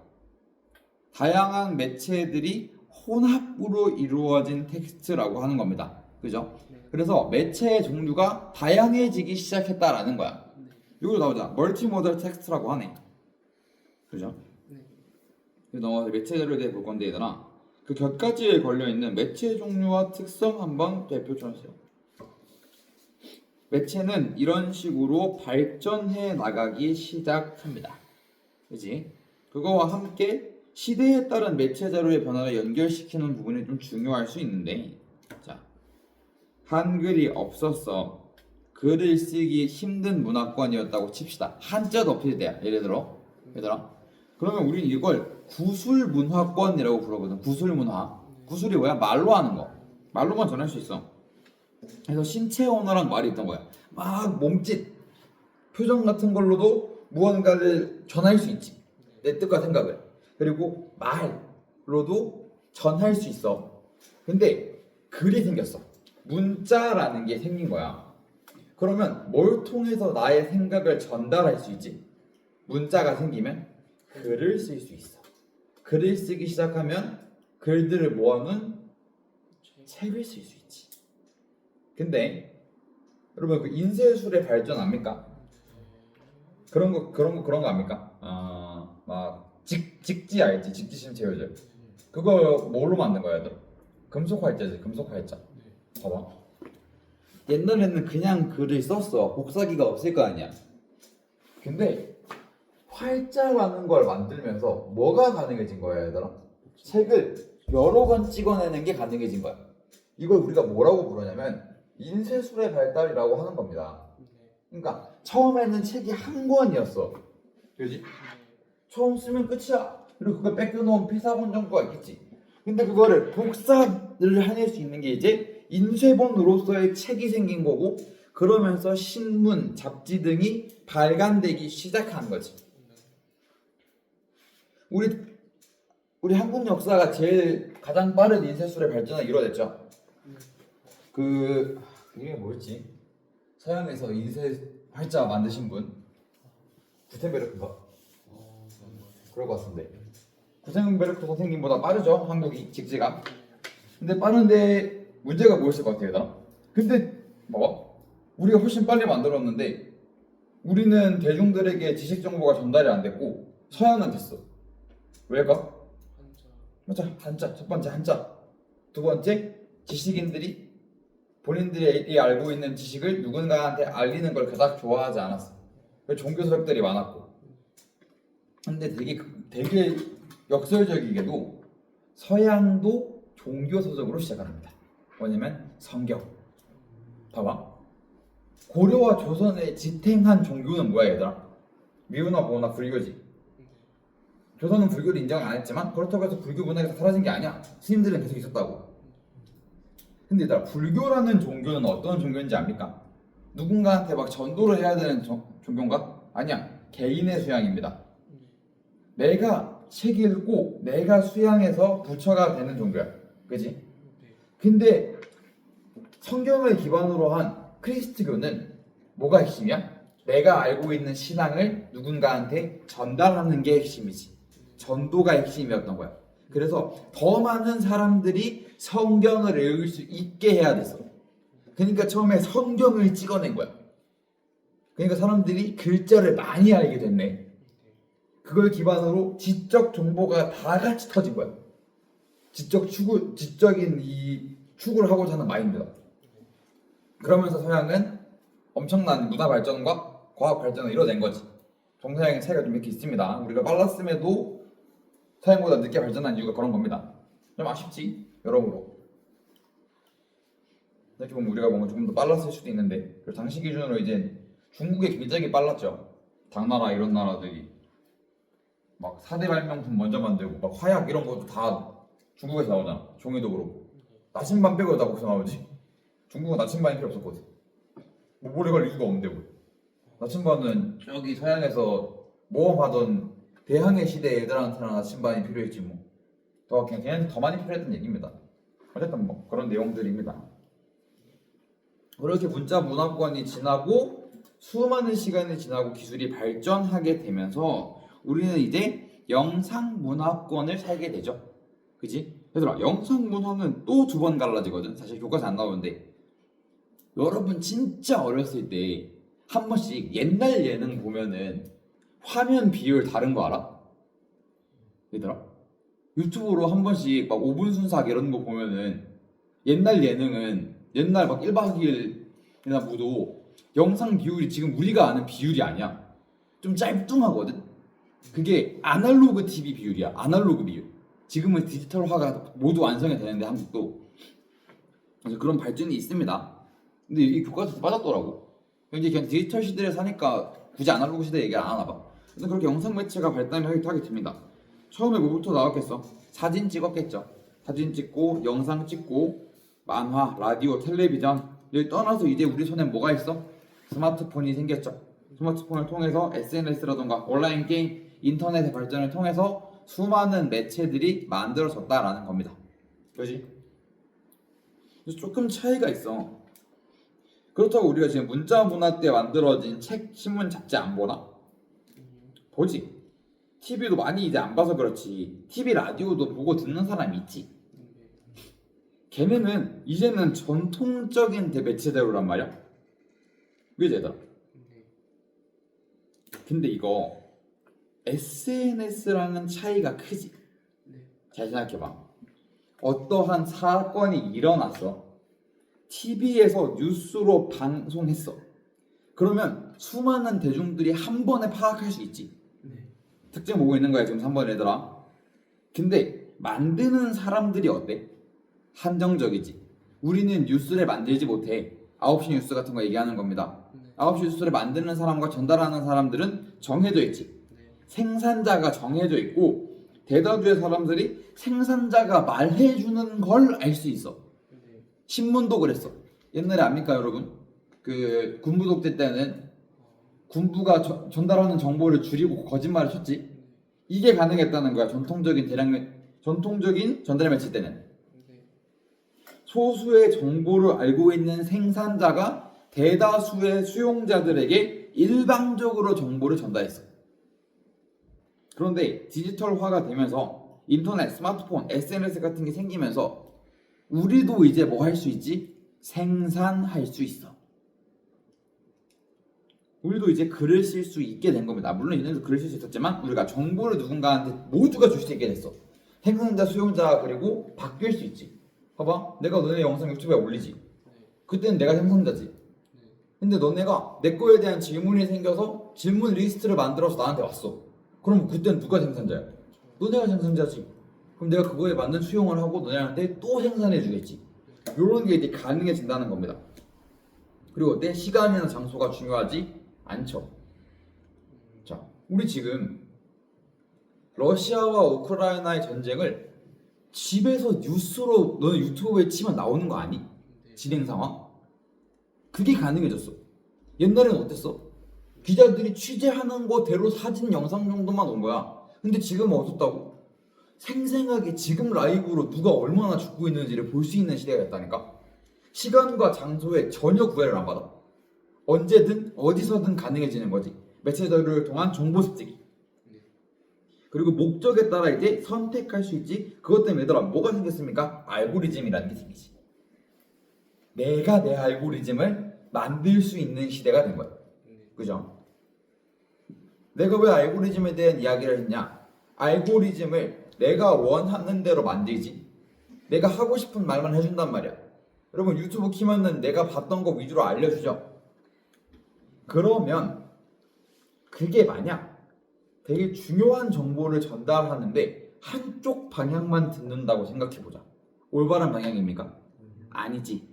다양한 매체들이 혼합으로 이루어진 텍스트라고 하는 겁니다. 그죠? 그래서 매체의 종류가 다양해지기 시작했다라는 거야. 이걸로 나오자. 멀티모달 텍스트라고 하네. 그죠? 그래서 넘어가서 매체 자료에 대해 볼 건데 얘들아 그 곁가지에 걸려있는 매체 종류와 특성 한번 대표 쳐주세요. 매체는 이런 식으로 발전해 나가기 시작합니다. 그지? 그거와 함께 시대에 따른 매체 자료의 변화를 연결시키는 부분이 좀 중요할 수 있는데 자, 한글이 없었어. 글을 쓰기 힘든 문화권이었다고 칩시다. 한자도 없을 때야. 예를 들어 얘들아 그러면 우리는 이걸 구술문화권이라고 부르거든. 구술문화. 구술이 뭐야? 말로 하는 거. 말로만 전할 수 있어. 그래서 신체 언어란 말이 있던 거야. 막 몸짓, 표정 같은 걸로도 무언가를 전할 수 있지. 내 뜻과 생각을. 그리고 말로도 전할 수 있어. 근데 글이 생겼어. 문자라는 게 생긴 거야. 그러면 뭘 통해서 나의 생각을 전달할 수 있지? 문자가 생기면 글을 쓸 수 있어. 글을 쓰기 시작하면 글들을 모아놓은 책을 쓸 수 있지. 근데 여러분 그 인쇄술의 발전 압니까? 그런 거 압니까? 막 직지 알지? 직지심 제어제. 그거 뭘로 만든 거야, 얘들? 금속 활자지, 금속 활자. 봐봐. 옛날에는 그냥 글을 썼어. 복사기가 없을 거 아니야. 근데 활자라는 걸 만들면서 뭐가 가능해진 거야, 얘들아? 책을 여러 권 찍어내는 게 가능해진 거야. 이걸 우리가 뭐라고 부르냐면 인쇄술의 발달이라고 하는 겁니다. 그러니까 처음에는 책이 한 권이었어. 그지? 처음 쓰면 끝이야. 그리고 그걸 뺏겨놓은 피사본 정도가 있겠지. 근데 그거를 복사를 해낼 수 있는 게 이제 인쇄본으로서의 책이 생긴 거고, 그러면서 신문, 잡지 등이 발간되기 시작한 거지. 우리 한국 역사가 제일 가장 빠른 인쇄술의 발전을 이뤄냈죠. 이게 뭐였지? 서양에서 인쇄 활자 만드신 분 구텐베르크인가? 그럴 것 같은데. 구텐베르크 선생님보다 빠르죠, 한국이 직지가. 근데 빠른데 문제가 뭐였을 것 같아요, 얘들아? 근데 봐봐, 우리가 훨씬 빨리 만들었는데 우리는 대중들에게 지식 정보가 전달이 안 됐고 서양은 됐어. 왜일까? 맞아, 한자. 첫 번째 한자. 두 번째, 지식인들이 본인들이 알고 있는 지식을 누군가한테 알리는 걸 그닥 좋아하지 않았어. 종교 서적들이 많았고. 근데 되게 역설적이게도 서양도 종교 서적으로 시작합니다. 뭐냐면 성경. 봐봐. 고려와 조선에 지탱한 종교는 뭐야, 얘들아? 미우나 보우나 불교지. 조선은 불교를 인정 안 했지만 그렇다고 해서 불교 문화에서 사라진 게 아니야. 스님들은 계속 있었다고. 근데 얘들아, 불교라는 종교는 어떤 종교인지 압니까? 누군가한테 막 전도를 해야 되는 종교인가? 아니야. 개인의 수양입니다. 내가 책 읽고 내가 수양해서 부처가 되는 종교야. 그지? 근데 성경을 기반으로 한 크리스트교는 뭐가 핵심이야? 내가 알고 있는 신앙을 누군가한테 전달하는 게 핵심이지. 전도가 핵심이었던 거야. 그래서 더 많은 사람들이 성경을 읽을 수 있게 해야 됐어. 그러니까 처음에 성경을 찍어낸 거야. 그러니까 사람들이 글자를 많이 알게 됐네. 그걸 기반으로 지적 정보가 다 같이 터진 거야. 지적인 이 추구를 하고자 하는 마인드가. 그러면서 서양은 엄청난 문화 발전과 과학 발전을 이뤄낸 거지. 동서양의 차이가 좀 이렇게 있습니다. 우리가 빨랐음에도 서양보다 늦게 발전한 이유가 그런 겁니다. 좀 아쉽지, 여러모로. 이렇게 보면 우리가 뭔가 조금 더 빨랐을 수도 있는데, 당시 기준으로 이제 중국이 굉장히 빨랐죠. 당나라 이런 나라들이 막 4대 발명품 먼저 만들고 막 화약 이런 것도 다 중국에서 나오잖아. 종이도 그렇고. 나침반 빼고 다 거기서 나오지. 중국은 나침반이 필요 없었거든. 뭐 오래 걸 이유가 없는데 뭐. 나침반은 저기 서양에서 모험하던 대항해 시대 애들한테나 나침반이 필요했지 뭐. 그냥 더 많이 필요했던 얘기입니다. 어쨌든 뭐 그런 내용들입니다. 그렇게 문자 문화권이 지나고 수많은 시간이 지나고 기술이 발전하게 되면서 우리는 이제 영상 문화권을 살게 되죠. 그지? 얘들아, 영상 문화는 또 두 번 갈라지거든. 사실 교과서 안 나오는데, 여러분 진짜 어렸을 때 한 번씩 옛날 예능 보면은 화면 비율 다른 거 알아? 얘들아, 유튜브로 한 번씩 막 5분 순삭 이런 거 보면은 옛날 예능은 옛날 막 1박 2일이나 보도 영상 비율이 지금 우리가 아는 비율이 아니야. 좀 짤뚱하거든. 그게 아날로그 TV 비율이야. 아날로그 비율. 지금은 디지털화가 모두 완성이 되는데 한국도. 그래서 그런 발전이 있습니다. 근데 이 교과서에서 빠졌더라고. 이제 그냥 디지털 시대에 사니까 굳이 아날로그 시대 얘기를 안 하나 봐. 그래서 그렇게 영상 매체가 발달하게 됩니다. 처음에 뭐부터 나왔겠어? 사진 찍었겠죠. 사진 찍고 영상 찍고 만화, 라디오, 텔레비전 여기 떠나서 이제 우리 손에 뭐가 있어? 스마트폰이 생겼죠. 스마트폰을 통해서 SNS라던가 온라인 게임, 인터넷의 발전을 통해서 수많은 매체들이 만들어졌다라는 겁니다. 그렇지? 그래서 조금 차이가 있어. 그렇다고 우리가 지금 문자 문화 때 만들어진 책, 신문, 잡지 안 보나? 보지. TV도 많이 이제 안 봐서 그렇지. TV, 라디오도 보고 듣는 사람이 있지. 걔네는 이제는 전통적인 매체대로란 말이야. 그지 얘들아? 네. 근데 이거 SNS랑은 차이가 크지. 네. 잘 생각해봐. 어떠한 사건이 일어났어. TV에서 뉴스로 방송했어. 그러면 수많은 대중들이 한 번에 파악할 수 있지. 네. 특징 보고 있는 거야 지금 3번 얘들아. 근데 만드는 사람들이 어때? 한정적이지. 우리는 뉴스를 만들지 못해. 9시 뉴스 같은 거 얘기하는 겁니다. 네. 9시 뉴스를 만드는 사람과 전달하는 사람들은 정해져 있지. 네. 생산자가 정해져 있고 대다수의 사람들이 생산자가 말해주는 걸 알 수 있어. 네. 신문도 그랬어. 옛날에 압니까 여러분? 그 군부 독재 때는 군부가 전달하는 정보를 줄이고 거짓말을 쳤지. 이게 가능했다는 거야. 전통적인 전달 매체 때는 네. 소수의 정보를 알고 있는 생산자가 대다수의 수용자들에게 일방적으로 정보를 전달했어. 그런데 디지털화가 되면서 인터넷, 스마트폰, SNS 같은 게 생기면서 우리도 이제 뭐 할 수 있지? 생산할 수 있어. 우리도 이제 글을 쓸 수 있게 된 겁니다. 물론 얘네도 글을 쓸 수 있었지만 우리가 정보를 누군가한테 모두가 줄 수 있게 됐어. 생산자, 수용자 그리고 바뀔 수 있지. 봐봐, 내가 너네 영상 유튜브에 올리지. 그때는 내가 생산자지. 근데 너네가 내 거에 대한 질문이 생겨서 질문 리스트를 만들어서 나한테 왔어. 그럼 그때는 누가 생산자야? 너네가 생산자지. 그럼 내가 그거에 맞는 수용을 하고 너네한테 또 생산해 주겠지. 이런 게 이제 가능해진다는 겁니다. 그리고 내 시간이나 장소가 중요하지 않죠. 자, 우리 지금 러시아와 우크라이나의 전쟁을 집에서 뉴스로 너는 유튜브에 치면 나오는 거 아니? 진행 상황? 그게 가능해졌어. 옛날에는 어땠어? 기자들이 취재하는 거대로 사진, 영상 정도만 온 거야. 근데 지금은 어떻다고? 생생하게 지금 라이브로 누가 얼마나 죽고 있는지를 볼 수 있는 시대가 됐다니까. 시간과 장소에 전혀 구애를 안 받아. 언제든 어디서든 가능해지는 거지. 매체들을 통한 정보 습득이. 그리고 목적에 따라 이제 선택할 수 있지. 그것 때문에 얘들아 뭐가 생겼습니까? 알고리즘이라는 게 생기지. 내가 내 알고리즘을 만들 수 있는 시대가 된 거야. 그죠? 내가 왜 알고리즘에 대한 이야기를 했냐? 알고리즘을 내가 원하는 대로 만들지. 내가 하고 싶은 말만 해준단 말이야. 여러분 유튜브 키면은 내가 봤던 거 위주로 알려주죠. 그러면 그게 만약 되게 중요한 정보를 전달하는데 한쪽 방향만 듣는다고 생각해보자. 올바른 방향입니까? 아니지.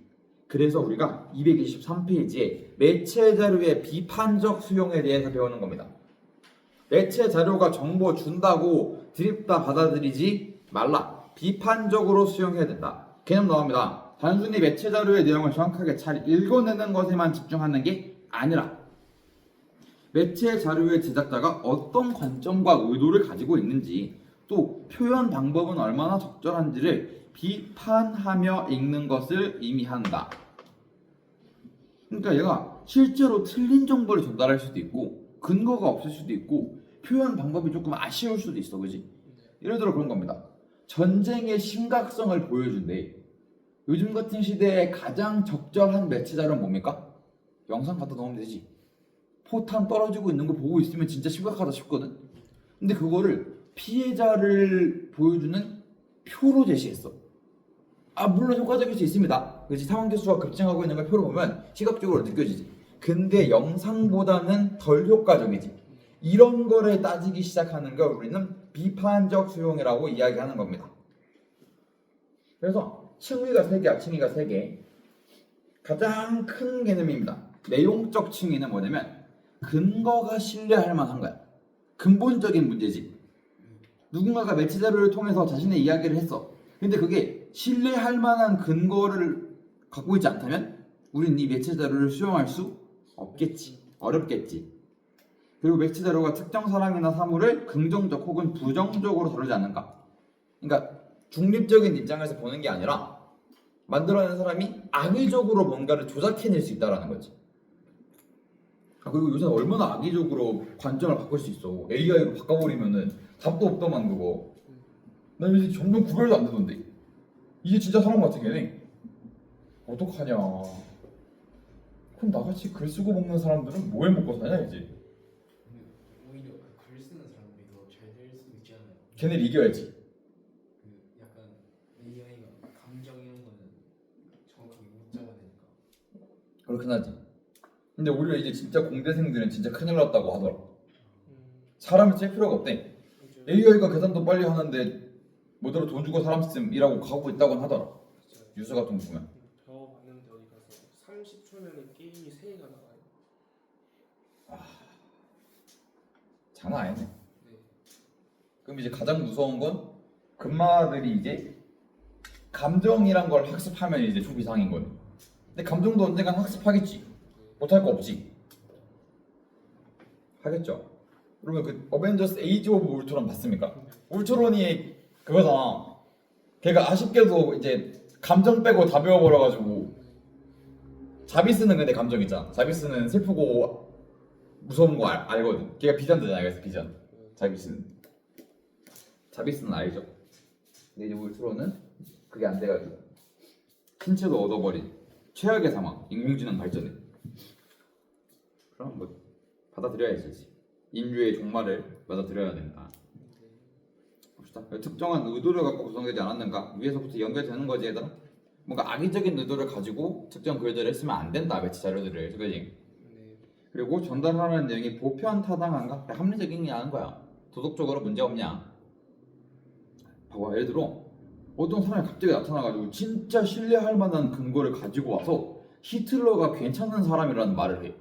그래서 우리가 223페이지에 매체 자료의 비판적 수용에 대해서 배우는 겁니다. 매체 자료가 정보 준다고 드립다 받아들이지 말라. 비판적으로 수용해야 된다. 개념 나옵니다. 단순히 매체 자료의 내용을 정확하게 잘 읽어내는 것에만 집중하는 게 아니라 매체 자료의 제작자가 어떤 관점과 의도를 가지고 있는지 또 표현 방법은 얼마나 적절한지를 비판하며 읽는 것을 의미한다. 그러니까 얘가 실제로 틀린 정보를 전달할 수도 있고 근거가 없을 수도 있고 표현 방법이 조금 아쉬울 수도 있어. 그지? 예를 들어 그런 겁니다. 전쟁의 심각성을 보여준대. 요즘 같은 시대에 가장 적절한 매체 자료는 뭡니까? 영상 갖다 넣으면 되지. 포탄 떨어지고 있는 거 보고 있으면 진짜 심각하다 싶거든. 근데 그거를 피해자를 보여주는 표로 제시했어. 물론 효과적일 수 있습니다. 그렇지? 사망 개수가 급증하고 있는 걸 표로 보면 시각적으로 느껴지지. 근데 영상보다는 덜 효과적이지. 이런 거를 따지기 시작하는 걸 우리는 비판적 수용이라고 이야기하는 겁니다. 그래서 층위가 3개야. 층위가 3개. 가장 큰 개념입니다. 내용적 층위는 뭐냐면 근거가 신뢰할 만한 거야. 근본적인 문제지. 누군가가 매체 자료를 통해서 자신의 이야기를 했어. 근데 그게 신뢰할 만한 근거를 갖고 있지 않다면 우린 이 매체 자료를 수용할 수 없겠지. 어렵겠지. 그리고 매체 자료가 특정 사람이나 사물을 긍정적 혹은 부정적으로 다루지 않는가. 그러니까 중립적인 입장에서 보는 게 아니라 만들어낸 사람이 악의적으로 뭔가를 조작해낼 수 있다는 거지. 그리고 요새는 얼마나 악의적으로 관점을 바꿀 수 있어. AI로 바꿔버리면은 답도 없더만 그거. 나 요새 점점 구별도 안 되던데. 이게 진짜 사람 같은 게네. 어떡하냐. 그럼 나같이 글 쓰고 먹는 사람들은 뭐해 먹고 사냐 이제. 근데 오히려 글 쓰는 사람들이 더 잘 될 수도 있지 않아요? 걔네를 이겨야지. 그 약간 AI가 감정 이런 거는 정확하게 못 잡아내니까. 그렇긴 하지. 근데 오히려 이제 진짜 공대생들은 진짜 큰일 났다고 하더라. 음, 사람이 쓸 필요가 없대. 그죠. AI가 계산도 빨리 하는데 뭐대로 돈 주고 사람 쓰면 일하고 가고 있다고는 하더라. 그죠. 뉴스 같은 거 보면. 배워봤는데 어디 가서 30초면은 게임이 3개가 나가요. 장난 아니네. 네. 그럼 이제 가장 무서운 건 금마들이 이제 감정이란 걸 학습하면 이제 초비상인 거네. 근데 감정도 언젠간 학습하겠지. 못할 거 없지. 하겠죠. 그러면 그 어벤져스 에이지 오브 울트론 봤습니까? 울트론이 그거잖아. 걔가 아쉽게도 이제 감정 빼고 다 배워버려가지고 자비스는 근데 감정 있잖아. 자비스는 슬프고 무서운 거 알거든. 걔가 비전드잖아. 그래서 비전. 자비스는 알죠. 근데 이제 울트론은 그게 안 돼가지고 신체도 얻어버린 최악의 상황. 인공지능 발전에. 그럼 뭐 받아들여야지. 인류의 종말을 받아들여야 된다. 봅시다. 특정한 의도를 갖고 구성되지 않았는가? 위에서부터 연결되는 거지 얘들아. 뭔가 악의적인 의도를 가지고 특정 글들을 쓰면 안 된다. 매체 자료들을. 그지? 네. 그리고 전달하는 내용이 보편 타당한가? 합리적이냐는 거야. 도덕적으로 문제 없냐? 봐봐. 예를 들어 어떤 사람이 갑자기 나타나가지고 진짜 신뢰할 만한 근거를 가지고 와서 히틀러가 괜찮은 사람이라는 말을 해.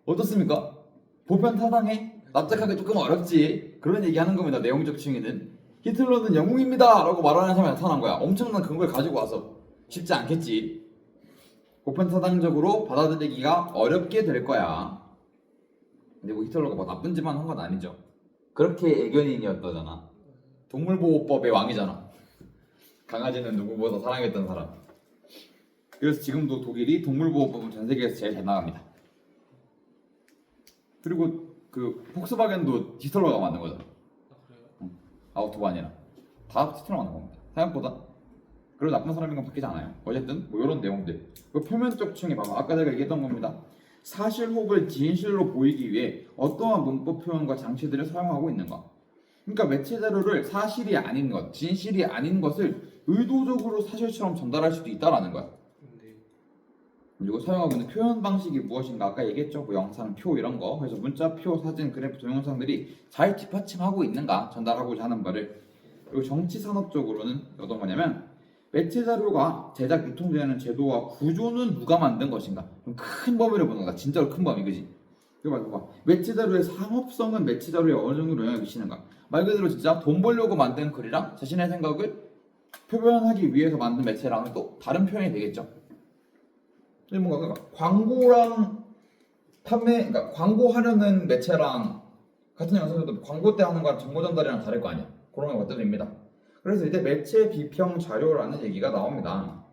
어떻습니까? 보편 타당해? 납작하기 조금 어렵지. 그런 얘기하는 겁니다. 내용적 층위는 히틀러는 영웅입니다 라고 말하는 사람이 나타난 거야. 엄청난 근거를 가지고 와서. 쉽지 않겠지. 보편 타당적으로 받아들이기가 어렵게 될 거야. 근데 뭐 히틀러가 뭐 나쁜 짓만 한 건 아니죠. 그렇게 애견인이었다잖아. 동물보호법의 왕이잖아. 강아지는 누구보다 사랑했던 사람. 그래서 지금도 독일이 동물보호법은 전 세계에서 제일 잘 나갑니다. 그리고 그 폭스바겐도 히틀러가 만든 거잖아. 아 그래요? 아우토반이랑 다 히틀러가 만든 겁니다. 생각보다 그리고 나쁜 사람인 건 바뀌지 않아요. 어쨌든 뭐 이런 내용들. 그 표면적 층이 봐봐. 아까 제가 얘기했던 겁니다. 사실 혹을 진실로 보이기 위해 어떠한 문법 표현과 장치들을 사용하고 있는가. 그러니까 매체 자료를 사실이 아닌 것, 진실이 아닌 것을 의도적으로 사실처럼 전달할 수도 있다라는 거야. 네. 그리고 사용하고 있는 표현 방식이 무엇인가 아까 얘기했죠. 뭐 영상, 표 이런 거. 그래서 문자, 표, 사진, 그래프, 동영상들이 잘 뒷받침하고 있는가 전달하고자 하는 바를. 그리고 정치 산업적으로는 어떤 거냐면 매체 자료가 제작 유통되는 제도와 구조는 누가 만든 것인가. 좀 큰 범위를 보는 거다. 진짜로 큰 범위, 그지? 그거 봐. 매체 자료의 상업성은 매체 자료에 어느 정도 영향을 미치는가. 말 그대로 진짜 돈 벌려고 만든 글이랑 자신의 생각을 표현하기 위해서 만든 매체랑은 또 다른 표현이 되겠죠. 근데 뭔가 그러니까 광고랑 판매, 그러니까 광고하려는 매체랑 같은 영상에도 광고 때 하는 거랑 정보 전달이랑 다를 거 아니야. 그런 거 갖다 줍니다. 그래서 이제 매체 비평 자료라는 얘기가 나옵니다.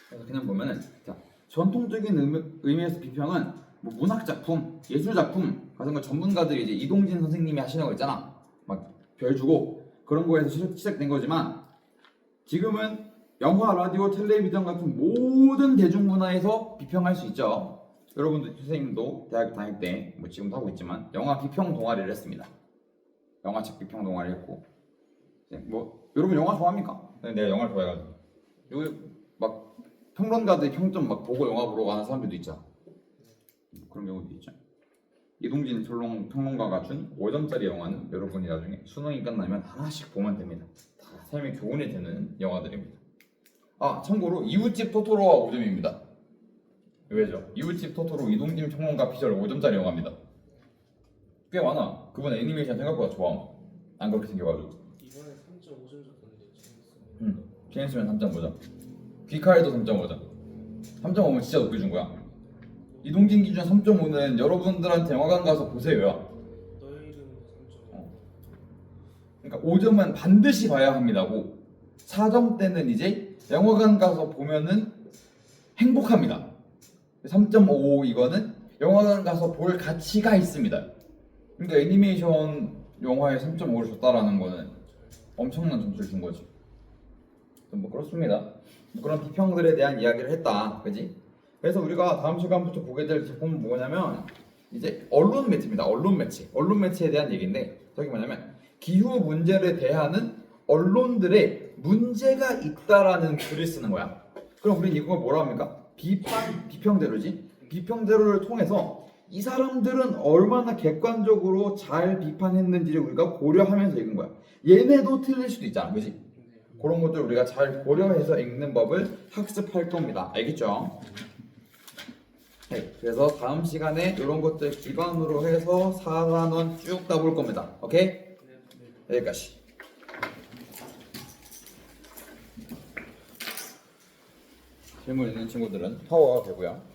그래서 그냥 보면은 자, 전통적인 의미에서 비평은 뭐 문학 작품, 예술 작품 같은 거 전문가들이 이제 이동진 선생님이 하시는 거 있잖아. 막 별 주고 그런 거에서 시작된 거지만 지금은 영화, 라디오, 텔레비전 같은 모든 대중문화에서 비평할 수 있죠. 여러분들 선생님도 대학 다닐 때 뭐 지금도 하고 있지만 영화 비평 동아리를 했습니다. 영화책 비평 동아리 했고 뭐 여러분 영화 좋아합니까? 내가 영화를 좋아해가지고 여기 막 평론가들 평점 막 보고 영화 보러 가는 사람들도 있잖아. 그런 경우도 있죠. 이동진 평론가가 준 5점짜리 영화는 여러분이 나중에 수능이 끝나면 하나씩 보면 됩니다. 다 삶의 교훈이 되는 영화들입니다. 아 참고로 이웃집 토토로가 5점입니다. 왜죠? 이웃집 토토로 이동진 평론가 피셜 5점짜리 영화입니다. 꽤 많아. 그분 애니메이션 생각보다 좋아. 안 그렇게 생겨가지고. 이번에 3.5점 줬던데 재밌어요. 재밌으면 3.5점. 귀칼도 3.5점. 3.5면 진짜 높게 준 거야. 이동진 기준 3.5는 여러분들한테 영화관 가서 보세요. 너의 이름은 3.5. 그러니까 5점은 반드시 봐야 합니다고 4점대는 이제 영화관 가서 보면은 행복합니다. 3.5 이거는 영화관 가서 볼 가치가 있습니다. 그러니까 애니메이션 영화에 3.5를 줬다라는 거는 엄청난 점수를 준 거지. 뭐 그렇습니다. 뭐 그런 비평들에 대한 이야기를 했다, 그지? 그래서 우리가 다음 시간부터 보게 될 제품은 뭐냐면 이제 언론 매체입니다. 언론 매체에 대한 얘기인데 저기 뭐냐면 기후 문제를 대하는 언론들의 문제가 있다라는 글을 쓰는 거야. 그럼 우리는 이걸 뭐라 합니까? 비평대로지. 비평대로를 통해서 이 사람들은 얼마나 객관적으로 잘 비판했는지를 우리가 고려하면서 읽은 거야. 얘네도 틀릴 수도 있잖아, 그지? 그런 것들 우리가 잘 고려해서 읽는 법을 학습할 겁니다. 알겠죠? 네, 그래서 다음 시간에 이런 것들 기반으로 해서 4단원 쭉 따볼 겁니다. 오케이? 네. 여기까지. 질문 있는 친구들은 파워가 되고요.